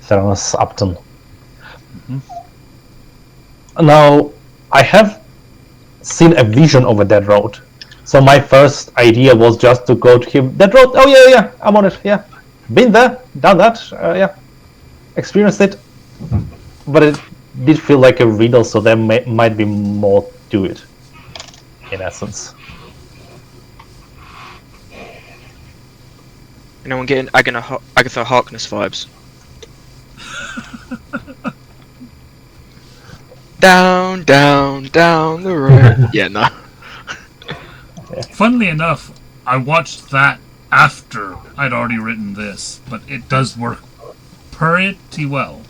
Theranos Upton. Now, I have seen a vision of a dead road. So my first idea was just to go to him. Dead road? Oh yeah, I'm on it. Yeah, been there, done that. Yeah, experienced it. But it did feel like a riddle, so there might be more to it. In essence. You know, I'm getting Agatha Harkness vibes. Down, down, down the road. Yeah, no. Funnily enough, I watched that after I'd already written this, but it does work pretty well.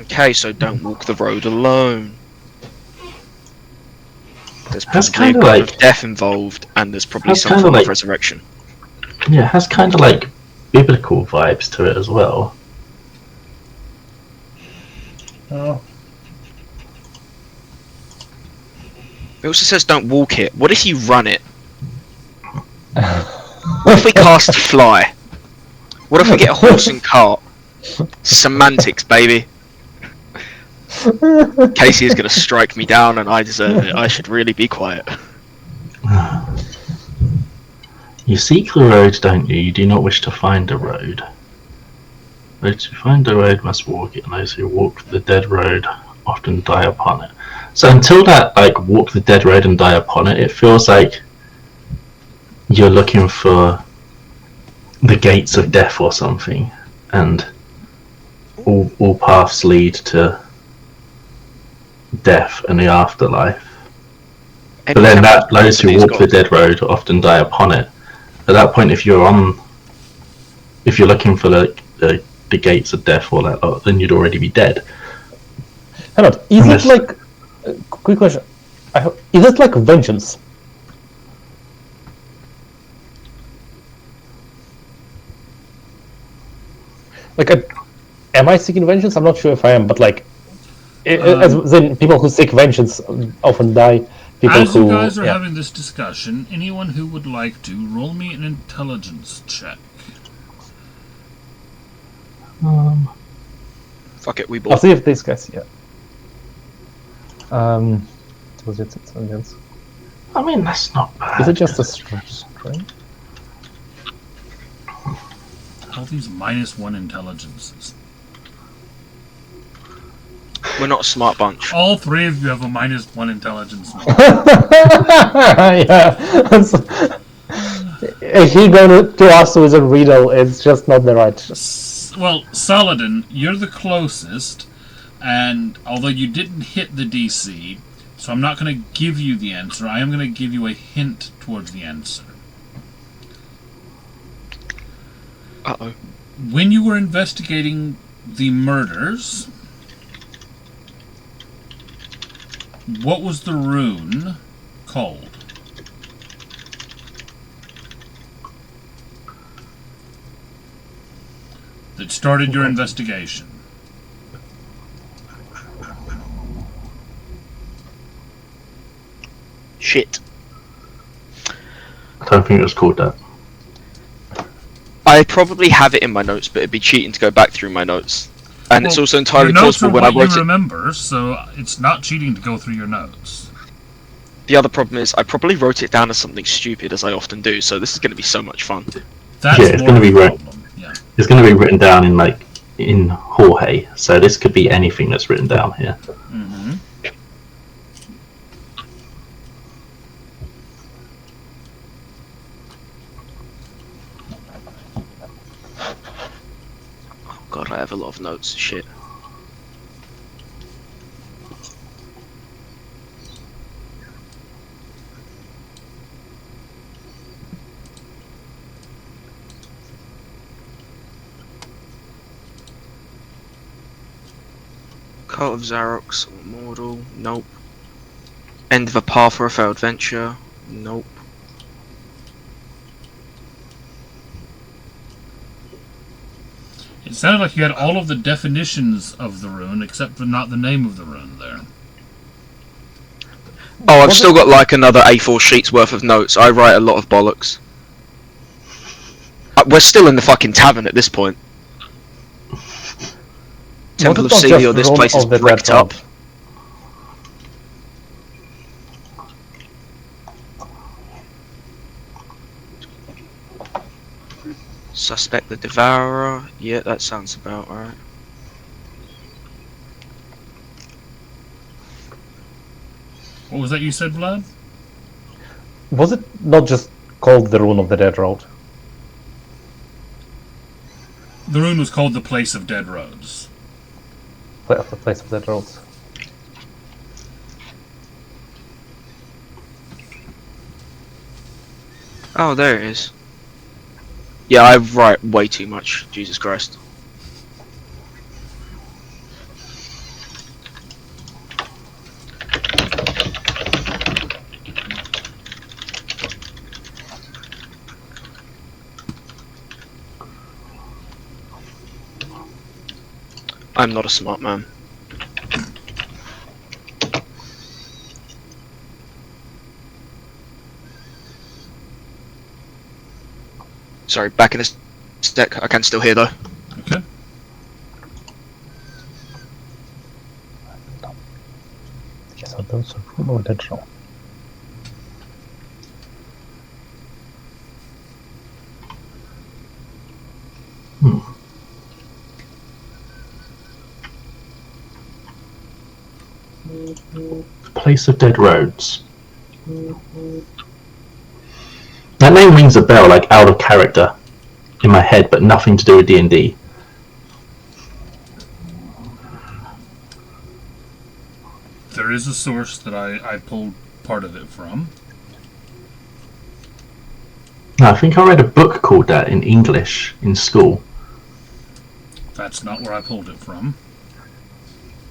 Okay, so don't walk the road alone. There's That's probably a kinda god like- of death involved, and there's probably That's some kinda form of like- resurrection. Yeah, it has kind of like biblical vibes to it as well. Oh. It also says don't walk it. What if you run it? What if we cast fly? What if we get a horse and cart? Semantics, baby. Casey is gonna strike me down, and I deserve it. I should really be quiet. You seek the road, don't you? You do not wish to find a road. Those who find a road must walk it, and those who walk the dead road often die upon it. So until that, like, walk the dead road and die upon it, it feels like you're looking for the gates of death or something, and all paths lead to death and the afterlife. But then those who walk the dead road often die upon it. At that point, if you're looking for the gates of death or that lot, then you'd already be dead. Hang on, is it like... quick question. Is it like vengeance? Like, am I seeking vengeance? I'm not sure if I am, but like... as in, people who seek vengeance often die. People As who, you guys are having this discussion, anyone who would like to roll me an intelligence check. Fuck it, we I'll bought. see if these guys, yeah. Was it intelligence? I mean, that's not bad. Is it just a strength? All these -1 intelligences. We're not a smart bunch. All three of you have a -1 intelligence. Yeah. He going to us with a riddle, it's just not the right. Well, Saladin, you're the closest, and although you didn't hit the DC, so I'm not going to give you the answer, I am going to give you a hint towards the answer. Uh-oh. When you were investigating the murders, what was the rune called? That started your investigation? Shit. I don't think it was called that. I probably have it in my notes, but it'd be cheating to go back through my notes. And it's Well, also entirely your notes possible are when I what wrote you it. remember, so it's not cheating to go through your notes. The other problem is I probably wrote it down as something stupid, as I often do, so this is going to be so much fun. That's Yeah, it's more gonna of be a right. problem. Yeah. It's going to be written down in Jorge, so this could be anything that's written down here. Mm-hmm. Oh god, I have a lot of notes. Shit. Cult of Xerox or Mortal? Nope. End of a path or a failed venture? Nope. It sounded like you had all of the definitions of the rune, except for not the name of the rune there. Oh, I've still got like another A4 sheets worth of notes. I write a lot of bollocks. We're still in the fucking tavern at this point. Temple of Celio, this place is bricked up. Suspect the Devourer. Yeah, that sounds about right. What was that you said, Vlad? Was it not just called the Rune of the Dead Road? The rune was called the Place of Dead Roads. The Place of Dead Roads. Oh, there it is. Yeah, I write way too much. Jesus Christ. I'm not a smart man. Sorry, back in a sec. I can still hear though. Okay. Yes, I don't know that wrong. Place of Dead Roads. That name rings a bell, like out of character in my head, but nothing to do with D&D. There is a source that I pulled part of it from. No, I think I read a book called that in English in school. That's not where I pulled it from.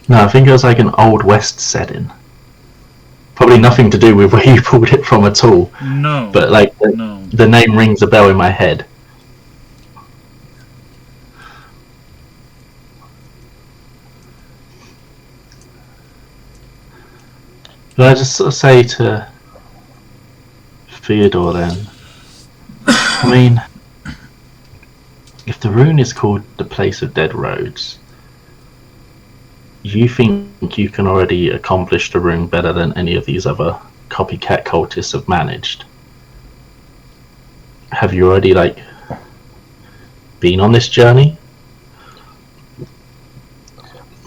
No, I think it was like an Old West setting. Probably nothing to do with where you pulled it from at all. No. But like No. the name rings a bell in my head. But I just sort of say to Theodore then, I mean, if the rune is called the Place of Dead Roads, you think you can already accomplish the rune better than any of these other copycat cultists have managed? Have you already, like, been on this journey?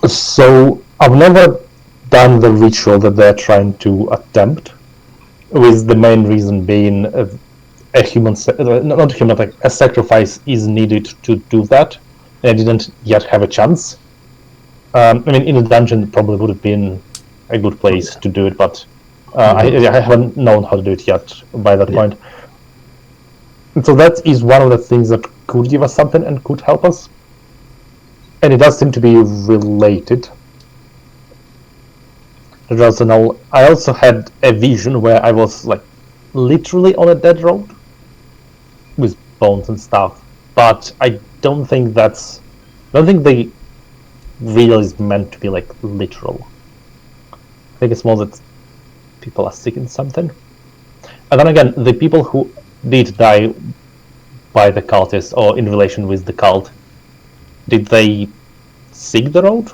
So I've never done the ritual that they're trying to attempt, with the main reason being a human, not human, like a sacrifice is needed to do that. I didn't yet have a chance. I mean, in a dungeon probably would have been a good place to do it, but I haven't known how to do it yet by that point. And so that is one of the things that could give us something and could help us. And it does seem to be related. I also had a vision where I was like literally on a dead road with bones and stuff, but I don't think the real is meant to be like literal. I think it's more that people are seeking something. And then again, the people who did die by the cultists or in relation with the cult, did they seek the road?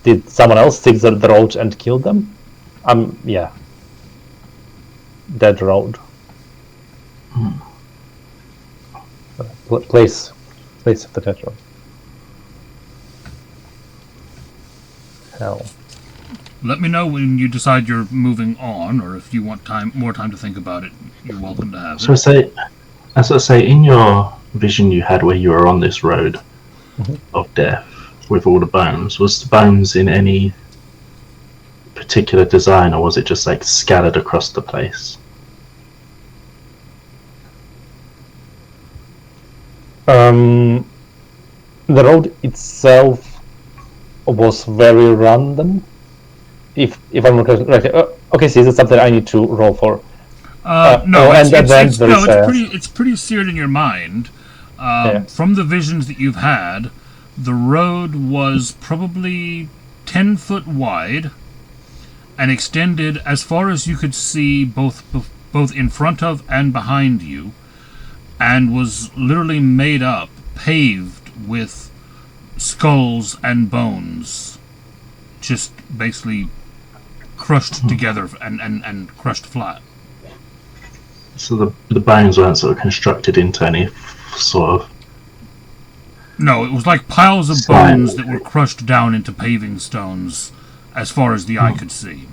Did someone else seek the road and kill them? Yeah. Dead road. Place of the dead road. Hell. Let me know when you decide you're moving on, or if you want more time to think about it, you're welcome to have it. As I say, in your vision you had where you were on this road of death with all the bones, was the bones in any particular design, or was it just like scattered across the place? The road itself was very random. If I'm not right, okay, see, that's something I need to roll for. It's pretty seared in your mind. From the visions that you've had, the road was probably 10 foot wide and extended as far as you could see, both in front of and behind you, and was literally made up, paved with skulls and bones, just basically crushed together and crushed flat. So the bones weren't sort of constructed into any sort of... No, it was like piles of bones that were crushed down into paving stones as far as the eye could see.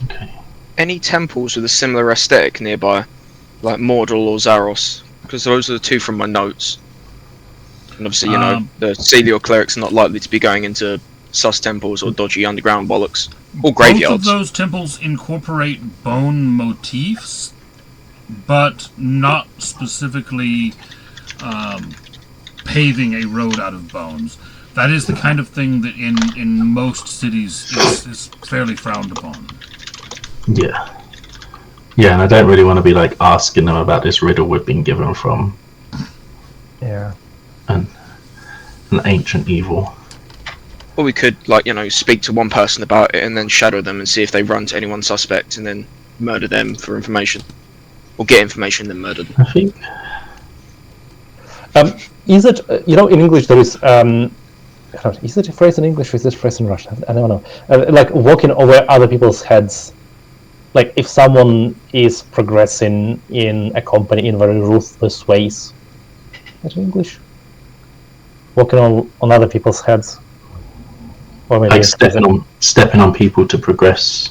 Okay. Any temples with a similar aesthetic nearby, like Mordor or Zaros? Because those are the two from my notes. And obviously, you know, the Celior clerics are not likely to be going into sus temples or dodgy underground bollocks. Or graveyards. Both of those temples incorporate bone motifs, but not specifically paving a road out of bones. That is the kind of thing that in most cities is fairly frowned upon. Yeah. Yeah, and I don't really want to be like asking them about this riddle we've been given from an ancient evil. Or we could, like, you know, speak to one person about it and then shadow them and see if they run to anyone suspect and then murder them for information. or get information, then murder them. I think. Is it, in English there is, is it a phrase in English or is it a phrase in Russian? I don't know. Like walking over other people's heads. Like if someone is progressing in a company in very ruthless ways. Is that in English? Walking on other people's heads. Or maybe Like stepping on people to progress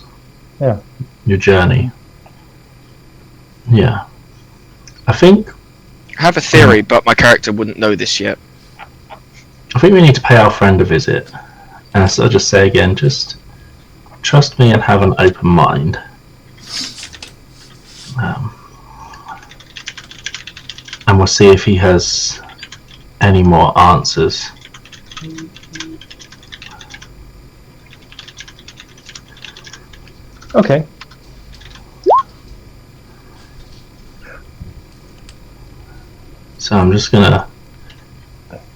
your journey. Yeah. I think I have a theory, but my character wouldn't know this yet. I think we need to pay our friend a visit. And so I'll just say again, just trust me and have an open mind. And we'll see if he has any more answers. Okay. So I'm just gonna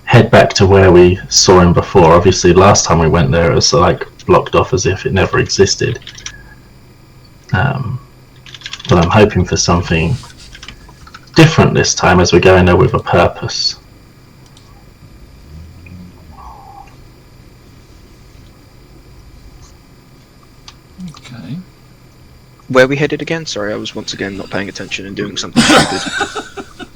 head back to where we saw him before. Obviously, last time we went there, it was like blocked off as if it never existed. But I'm hoping for something different this time, as we're going there with a purpose. Okay. Where are we headed again? Sorry, I was once again not paying attention and doing something stupid.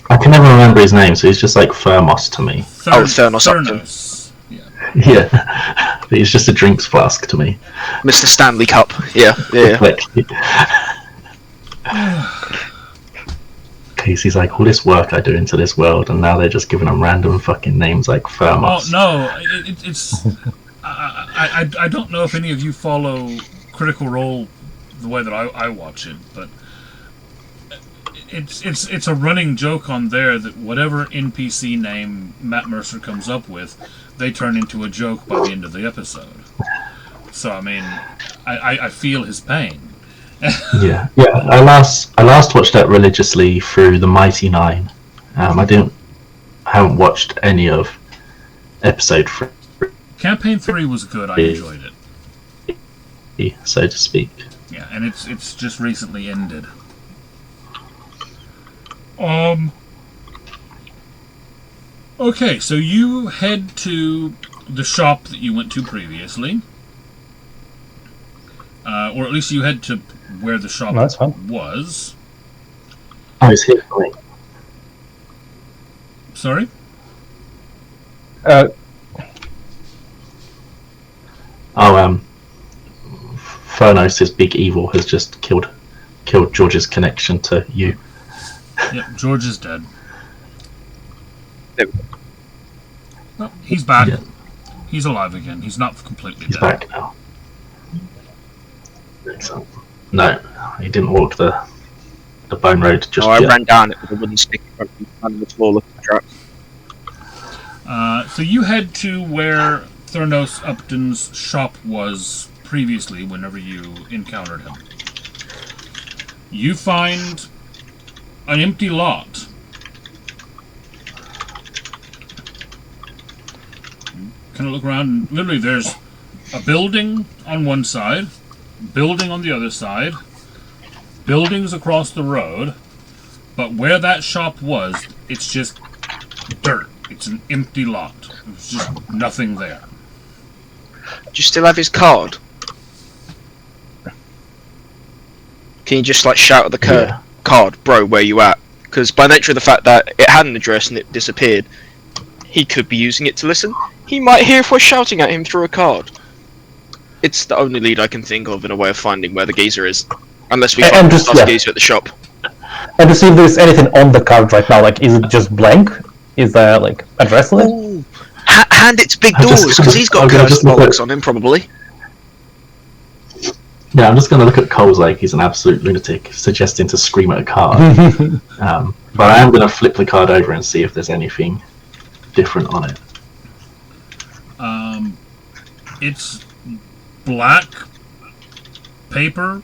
I can never remember his name, so he's just like Thermos to me. Thermos Upton. Yeah. Yeah, but he's just a drinks flask to me. Mr. Stanley Cup. Yeah. Like, Casey's like, all this work I do into this world, and now they're just giving them random fucking names like Thermos. Oh no, it's. I don't know if any of you follow Critical Role the way that I watch it, but it's a running joke on there that whatever NPC name Matt Mercer comes up with, they turn into a joke by the end of the episode. So I mean, I feel his pain. Yeah. I last watched that religiously through the Mighty Nine. I haven't watched any of episode 3, Campaign 3 was good. I enjoyed it. so to speak. Yeah, and it's just recently ended. Okay, so you head to the shop that you went to previously. Or at least you head to where the shop was. Oh, it's here for me. Sorry? Furnos' big evil has just killed George's connection to you. Yep, George is dead. Yep. Oh, he's back. Yeah. He's alive again. He's not completely He's dead. back now. Excellent. No, he didn't walk the bone road just I yet. ran down it with a wooden stick in front of me and the floor looking at the trap. So you head to where Thurnos Upton's shop was previously whenever you encountered him. You find an empty lot. Kind of look around and literally there's a building on one side, building on the other side, buildings across the road, but where that shop was, it's just dirt. It's an empty lot. There's just nothing there. Do you still have his card? Can you just like shout at the card, bro, where you at? Because by nature of the fact that it had an address and it disappeared, he could be using it to listen. He might hear if we're shouting at him through a card. It's the only lead I can think of in a way of finding where the geezer is. Unless we find the geezer at the shop. And to see if there's anything on the card right now, like, is it just blank? Is there, like, address on it? Ooh. Hand it to Big Doors, because he's got cursed bollocks on him, probably. Yeah, I'm just going to look at Cole's like he's an absolute lunatic, suggesting to scream at a card. But I am going to flip the card over and see if there's anything different on it. It's black paper,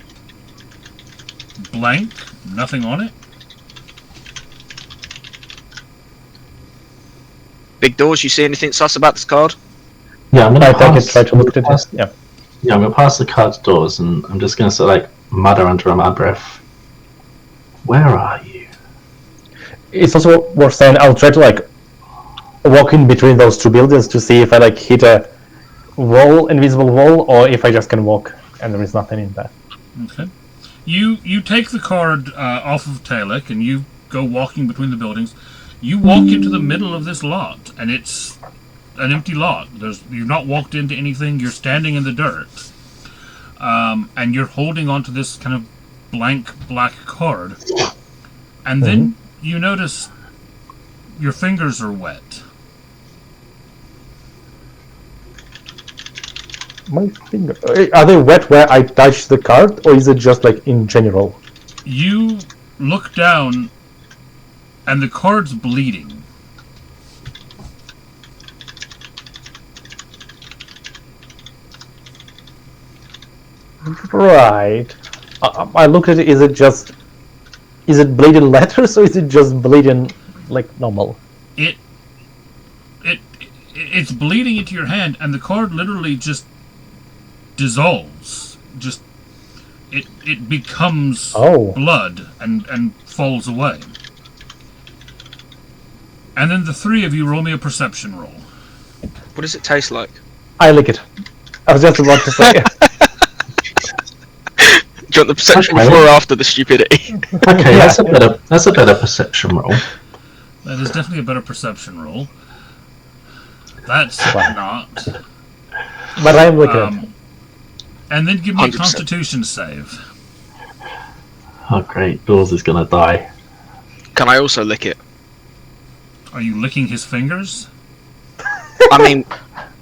blank, nothing on it. Big Doors, you see anything sus about this card? Yeah, I'm going to try to look at it. Yeah, I'm going to pass the card to Doors, and I'm just going to sort of like mutter under my breath. Where are you? It's also worth saying I'll try to like walk in between those two buildings to see if I like hit a wall, invisible wall, or if I just can walk and there is nothing in there. Okay. You take the card off of Talek and you go walking between the buildings. You walk into the middle of this lot, and it's an empty lot. You've not walked into anything. You're standing in the dirt, and you're holding onto this kind of blank black card. And then you notice your fingers are wet. My finger. Are they wet where I touch the card, or is it just like in general? You look down, and the card's bleeding. Right. I look at it. Is it bleeding letters, or is it just bleeding like normal? It's bleeding into your hand, and the card literally just dissolves. Just it becomes blood and falls away. And then the three of you roll me a perception roll. What does it taste like? I lick it. I was just about to say. Do you want the perception before or after the stupidity? Okay, that's a better perception roll. That is definitely a better perception roll. That's not. But I'm licking it. And then give me a 100%. Constitution save. Oh great, Dawes is gonna die. Can I also lick it? Are you licking his fingers? I mean,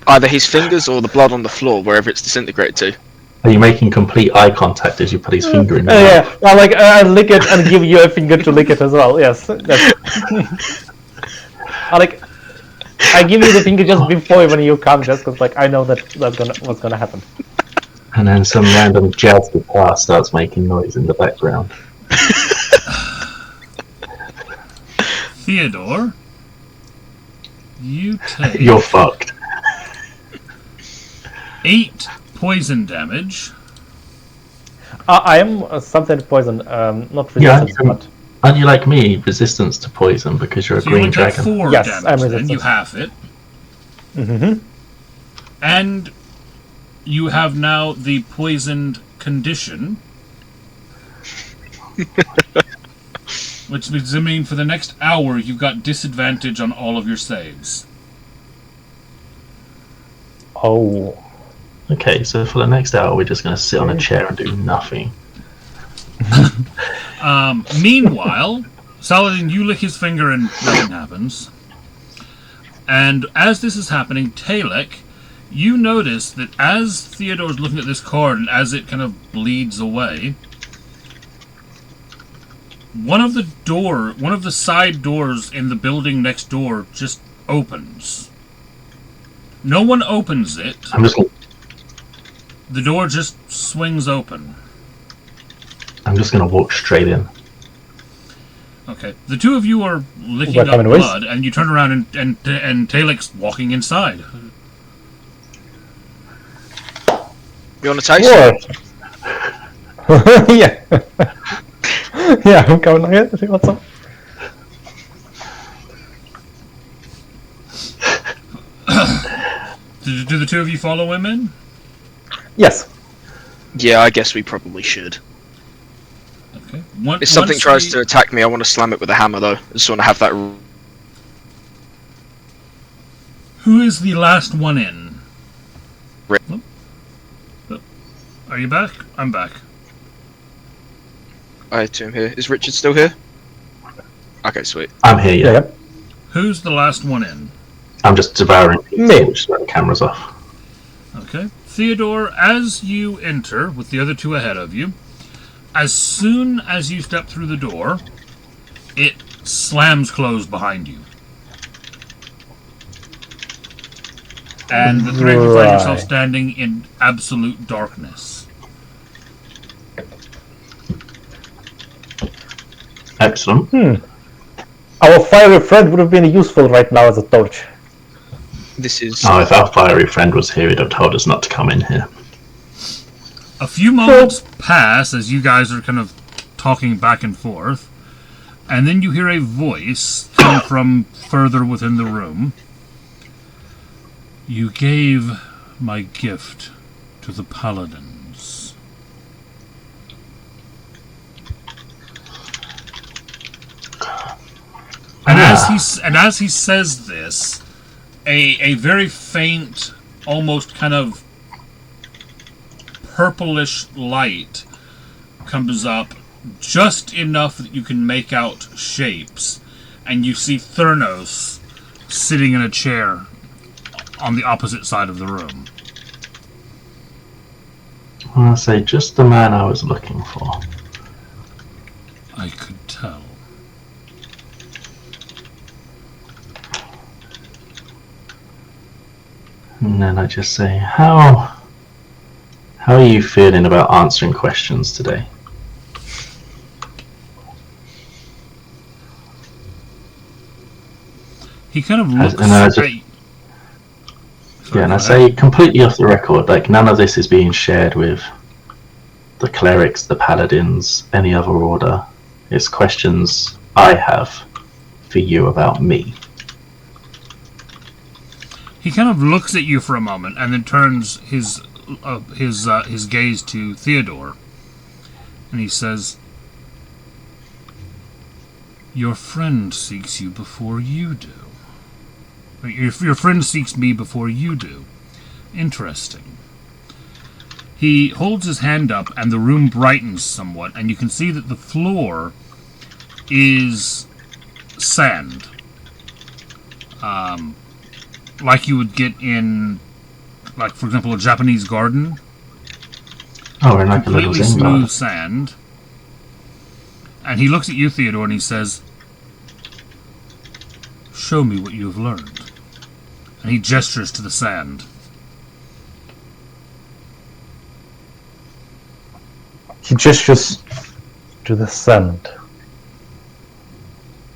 either his fingers or the blood on the floor, wherever it's disintegrated to. Are you making complete eye contact as you put his finger in your mouth? Yeah, I lick it and give you a finger to lick it as well. Yes. I give you the finger just before when you come, just because like I know that's what's gonna happen. And then some random jazz guitar starts making noise in the background. Theodore, you take You're fucked. 8 poison damage. I am something poison, not Yeah, resistant, but aren't you like me, resistance to poison because you're a So you green only take dragon? 4 Yes, damage, I'm then resistant. you half it. Mm-hmm. And you have now the poisoned condition. Which means for the next hour you've got disadvantage on all of your saves. Oh. Okay, so for the next hour we're just going to sit on a chair and do nothing. Meanwhile, Saladin, you lick his finger and nothing happens. And as this is happening, Talek, you notice that as Theodore's looking at this card and as it kind of bleeds away, one of the side doors in the building next door just opens. No one opens it. I'm just The door just swings open. going to walk straight in. Okay. The two of you are licking What up kind of noise? blood, and you turn around and Talek's walking inside. You want to taste it? What? Yeah. Yeah, I'm coming here to see what's up. Do the two of you follow him in? Yes. Yeah, I guess we probably should. Okay. If something tries to attack me, I want to slam it with a hammer, though. I just want to have that... Who is the last one in? Rick. Oh. Are you back? I'm back. I had him here. Is Richard still here? Okay, sweet. I'm here, yeah. Yeah. Who's the last one in? I'm just devouring pizza, Me. which is where the camera's off. Okay. Theodore, as you enter, with the other two ahead of you, as soon as you step through the door, it slams closed behind you. And the three of you find yourself Right. standing in absolute darkness. Excellent. Our fiery friend would have been useful right now as a torch. This is... Oh, if our fiery friend was here, he'd have told us not to come in here. A few moments pass as you guys are kind of talking back and forth, and then you hear a voice come from further within the room. You gave my gift to the paladins. And as he says this, a very faint, almost kind of purplish light comes up, just enough that you can make out shapes, and you see Thurnos sitting in a chair on the opposite side of the room. I'll say just the man I was looking for. I could tell. And then I just say, how are you feeling about answering questions today? He kind of looks And I just, yeah, and I say completely off the record, like none of this is being shared with the clerics, the paladins, any other order. It's questions I have for you about me. He kind of looks at you for a moment and then turns his gaze to Theodore, and he says, "Your friend seeks you before you do. Your friend seeks me before you do. Interesting." He holds his hand up, and the room brightens somewhat, and you can see that the floor is sand. Like you would get in, like, for example, a Japanese garden. Oh, and like a little Completely Zen smooth garden. sand. And he looks at you, Theodore, and he says, "Show me what you have learned." And he gestures to the sand. He gestures to the sand.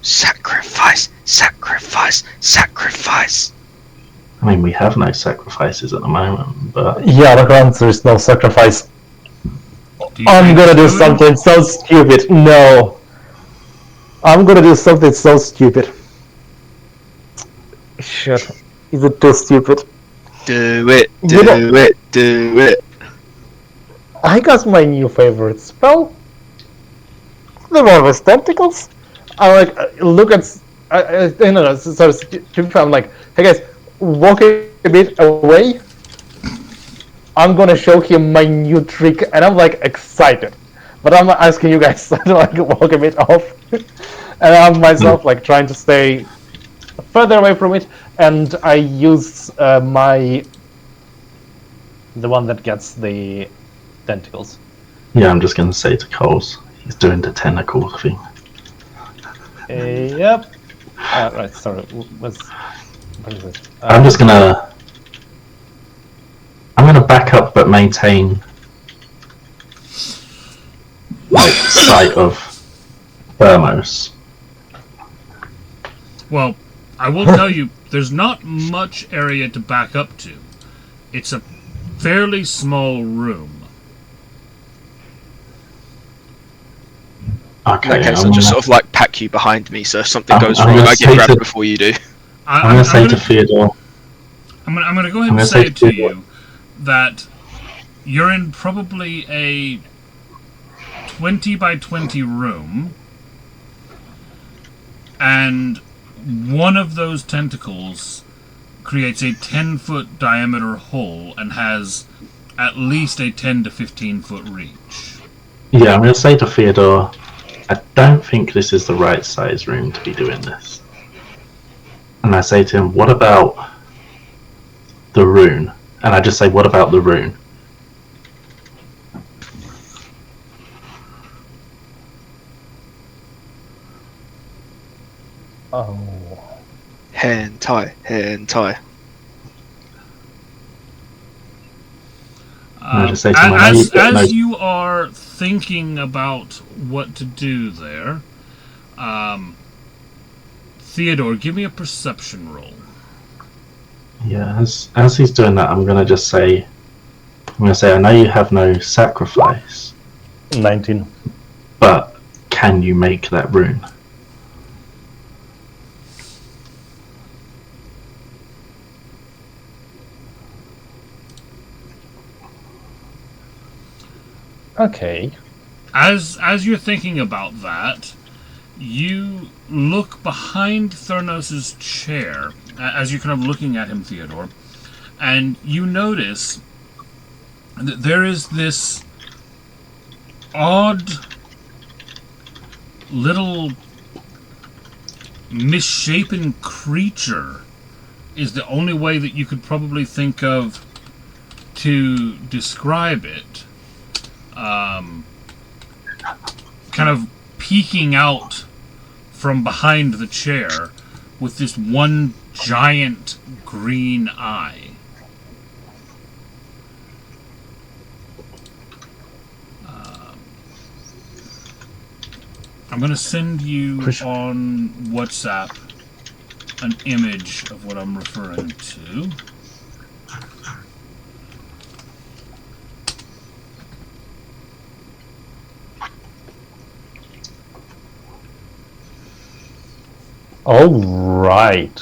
Sacrifice, sacrifice, sacrifice. I mean, we have no sacrifices at the moment, but Yeah, the answer is no sacrifice. Do you I'm think gonna do it's good? something so stupid. No. I'm gonna do something so stupid. Shit. Is it too stupid? Do it, You know- do it, do it. I got my new favorite spell. The one with tentacles. I like look at. No. So to be fair, I'm like, hey guys, walk a bit away. I'm gonna show him my new trick, and I'm like excited. But I'm asking you guys to like walk a bit off, and I'm myself like trying to stay further away from it. And I use the one that gets the tentacles. yeah, I'm just going to say to Coles, he's doing the tentacle thing. Yep. Right. Sorry. What is it? I'm gonna back up but maintain like sight of Thermos. Well, I will tell you, there's not much area to back up to. It's a fairly small room. Okay, In that case, I'll just sort of like pack you behind me, so if something I'm- goes I'm wrong, gonna I say get grabbed to- before you do. I'm gonna say to Theodore, I'm gonna go ahead I'm and gonna say say it to Theodore. you that you're in probably a 20 by 20 room, and one of those tentacles creates a 10-foot diameter hole and has at least a 10 to 15-foot reach. yeah, I'm gonna say to Theodore, I don't think this is the right size room to be doing this. And I say to him, what about the rune? And I just say, what about the rune? Oh. Hand tie, hand tie. I just say to him, I know you've got no- As you are thinking about what to do there, Theodore, give me a perception roll. Yeah, as he's doing that, I'm gonna say, I know you have no sacrifice, 19. but can you make that rune? Okay. As you're thinking about that, you look behind Thurnos's chair, as you're kind of looking at him, Theodore, and you notice that there is this odd little misshapen creature is the only way that you could probably think of to describe it. Kind of peeking out from behind the chair with this one giant green eye. I'm going to send you on WhatsApp an image of what I'm referring to. All right.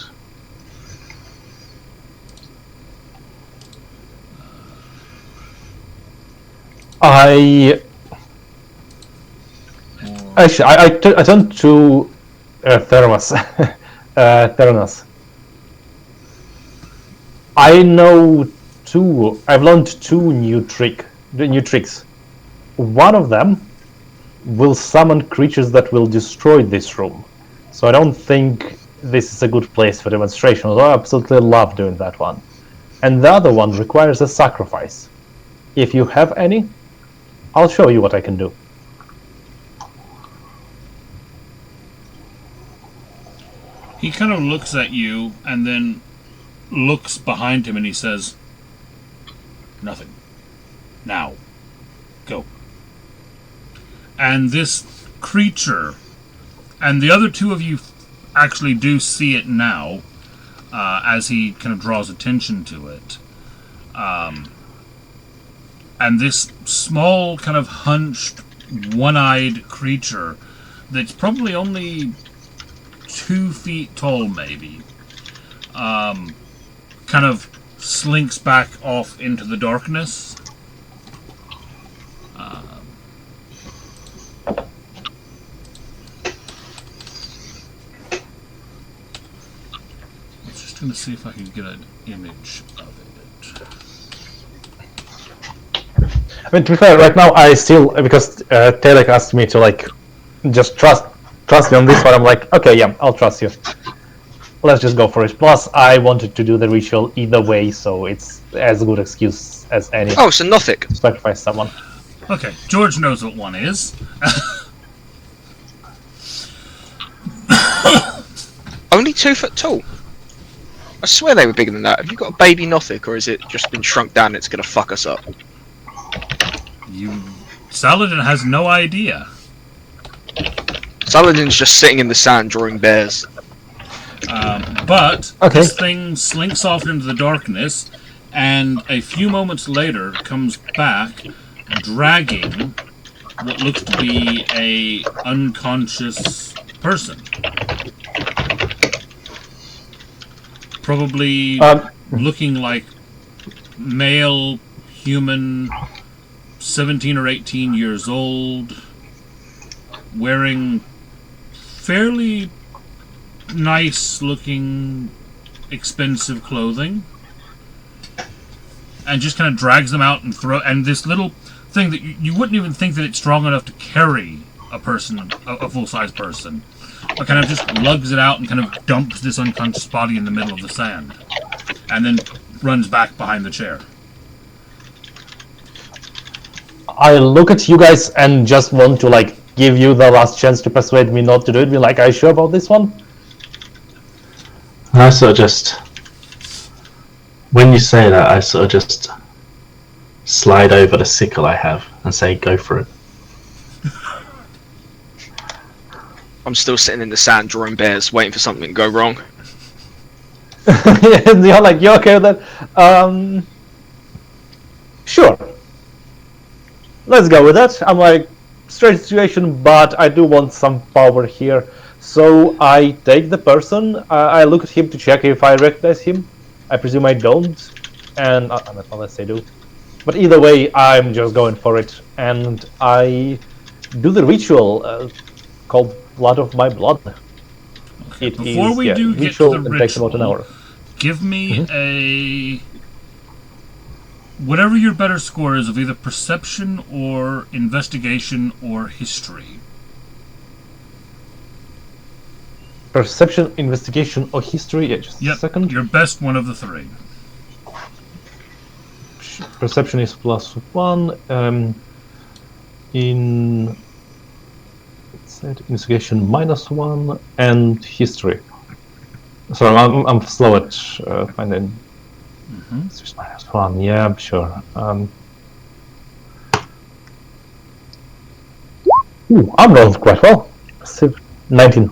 Actually, I turned to Thermos. Theranos. I've learned two new tricks. One of them will summon creatures that will destroy this room. So I don't think this is a good place for demonstration, although I absolutely love doing that one. And the other one requires a sacrifice. If you have any, I'll show you what I can do. He kind of looks at you and then looks behind him and he says, "Nothing. Now. Go." And this creature, and the other two of you actually do see it now, as he kind of draws attention to it. And this small, kind of hunched, one-eyed creature that's probably only 2 feet tall, maybe, kind of slinks back off into the darkness. I'm just going to see if I can get an image of it. I mean, to be fair, right now I still, because Telek asked me to just trust me on this one. I'm like, okay, yeah, I'll trust you. Let's just go for it. Plus, I wanted to do the ritual either way, so it's as good excuse as any. Oh, so Nothic. To sacrifice someone. Okay, George knows what one is. Only 2 foot tall. I swear they were bigger than that. Have you got a baby Nothic, or is it just been shrunk down and it's going to fuck us up? Saladin has no idea. Saladin's just sitting in the sand drawing bears. But Okay. this thing slinks off into the darkness, and a few moments later comes back, dragging what looks to be a unconscious person. Probably looking like male, human, 17 or 18 years old, wearing fairly nice looking, expensive clothing, and just kind of drags them out and this little thing that you wouldn't even think that it's strong enough to carry a person, a full-size person, but kind of just lugs it out and kind of dumps this unconscious body in the middle of the sand, and then runs back behind the chair. I look at you guys and just want to give you the last chance to persuade me not to do it. Be like, are you sure about this one? I sort of just, when you say that, I sort of just slide over the sickle I have and say, go for it. I'm still sitting in the sand drawing bears, waiting for something to go wrong. And you're like, you okay with that? Sure. Let's go with that. I'm like, strange situation, but I do want some power here. So I take the person, I look at him to check if I recognize him. I presume I don't, and unless I do. But either way, I'm just going for it, and I do the ritual called Blood of My Blood. It Before is, we do get to ritual, the it takes about an ritual, hour. give me a... whatever your better score is of either perception or investigation or history. Perception, investigation, or history? Yeah, just a second. Your best one of the three. Perception is +1. Investigation -1, and history. Sorry, I'm slow at finding. It's just -1. Yeah, I'm sure. I'm rolling quite well. 19.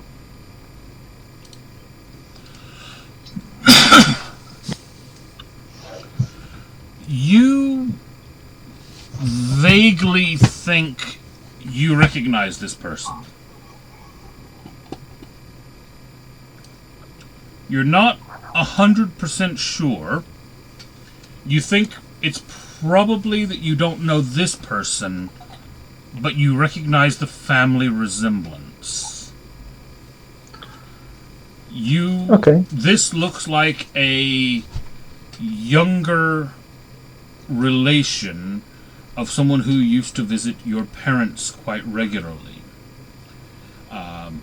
You vaguely think you recognize this person. You're not 100% sure. You think it's probably that you don't know this person, but you recognize the family resemblance. Okay. This looks like a younger relation of someone who used to visit your parents quite regularly.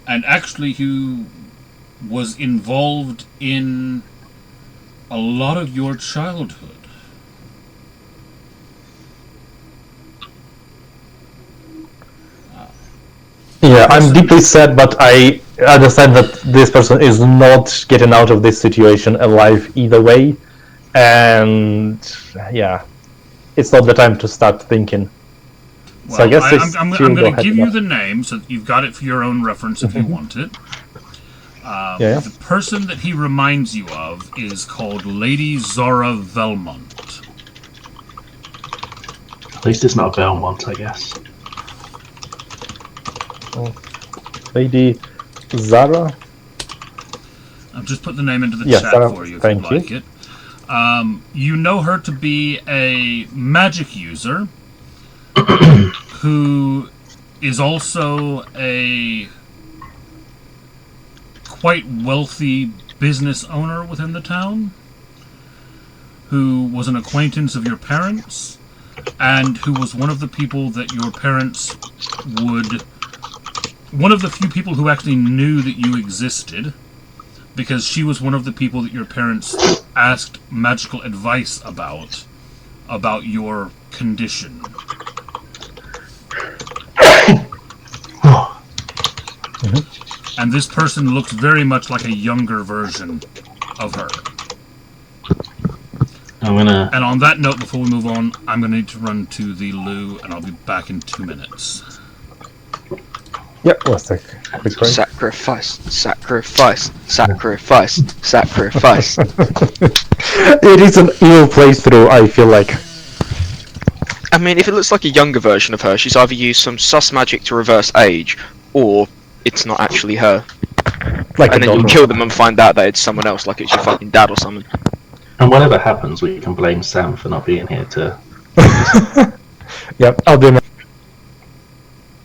And actually who was involved in a lot of your childhood. Yeah, I'm deeply sad, but I understand that this person is not getting out of this situation alive either way. And yeah, it's not the time to start thinking. Well, so I guess I'm going to give you the name so that you've got it for your own reference if you want it. Yeah. The person that he reminds you of is called Lady Zora Velmont. At least it's not Belmont, I guess. Lady Zara. I'll just put the name into the Yeah, chat Zara, for you if thank you'd like you. it. You know her to be a magic user who is also a quite wealthy business owner within the town, who was an acquaintance of your parents, and who was one of the people that your parents would... one of the few people who actually knew that you existed, because she was one of the people that your parents asked magical advice about your condition. And this person looks very much like a younger version of her. And on that note, before we move on, I'm going to need to run to the loo, and I'll be back in 2 minutes. Yep, let's take a quick break. Sacrifice, sacrifice, sacrifice, sacrifice. It is an evil playthrough, I feel like. I mean, if it looks like a younger version of her, she's either used some sus magic to reverse age, or it's not actually her. Like and then you kill them and find out that it's someone else, like it's your fucking dad or something. And whatever happens, we can blame Sam for not being here to... Yep, I'll do my...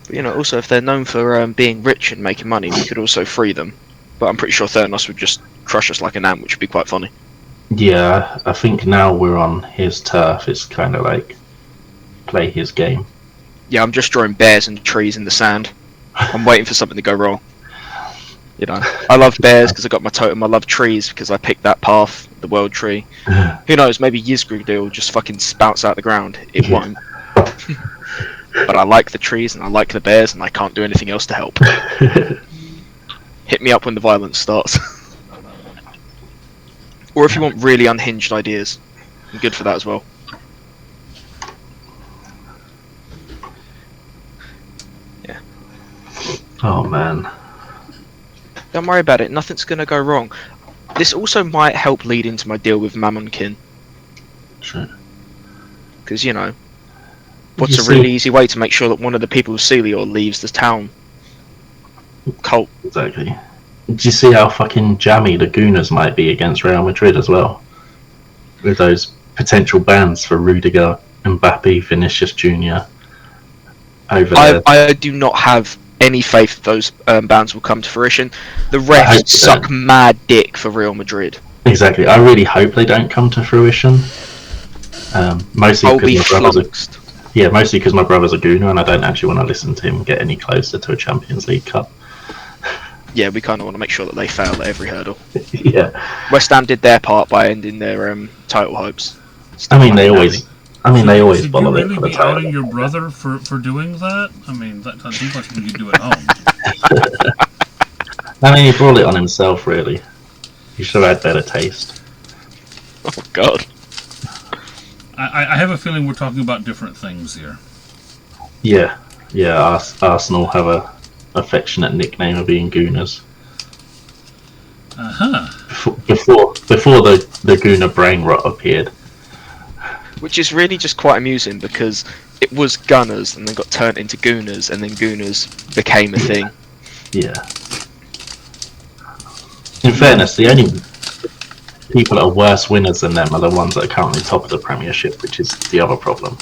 But, you know, also if they're known for being rich and making money, we could also free them. But I'm pretty sure Theranos would just crush us like an ant, which would be quite funny. Yeah, I think now we're on his turf, it's kind of like play his game. Yeah, I'm just drawing bears and trees in the sand. I'm waiting for something to go wrong. You know, I love bears because I got my totem. I love trees because I picked that path, the world tree. Who knows? Maybe Yizgridil just fucking spouts out the ground. It won't. But I like the trees and I like the bears and I can't do anything else to help. Hit me up when the violence starts. Or if you want really unhinged ideas, I'm good for that as well. Yeah. Oh man. Don't worry about it, nothing's gonna go wrong. This also might help lead into my deal with Mammonkin. Sure. Because, you know, What's a really easy way to make sure that one of the people with Celior leaves the town? Colt. Exactly. Do you see how fucking jammy the Gooners might be against Real Madrid as well? With those potential bans for Rudiger, Mbappe, Vinicius Jr. over there. I do not have any faith that those bans will come to fruition. The I hope refs suck mad dick for Real Madrid. Exactly. I really hope they don't come to fruition. Mostly I'll be because my brother's flummoxed. mostly because my brother's a Gooner and I don't actually want to listen to him get any closer to a Champions League cup. Yeah, we kind of want to make sure that they fail at every hurdle. Yeah. West Ham did their part by ending their title hopes. I mean, they always Should follow you it really for the be title. outing your brother for doing that? I mean, that seems like something you do at home. I mean, he brought it on himself, really. He should have had better taste. Oh God. I have a feeling we're talking about different things here. Yeah. Arsenal have a affectionate nickname of being Gooners. Before the Gooner brain rot appeared. Which is really just quite amusing because it was Gunners and then got turned into Gooners and then Gooners became a thing. Yeah. In fairness, the only people that are worse winners than them are the ones that are currently top of the Premiership, which is the other problem.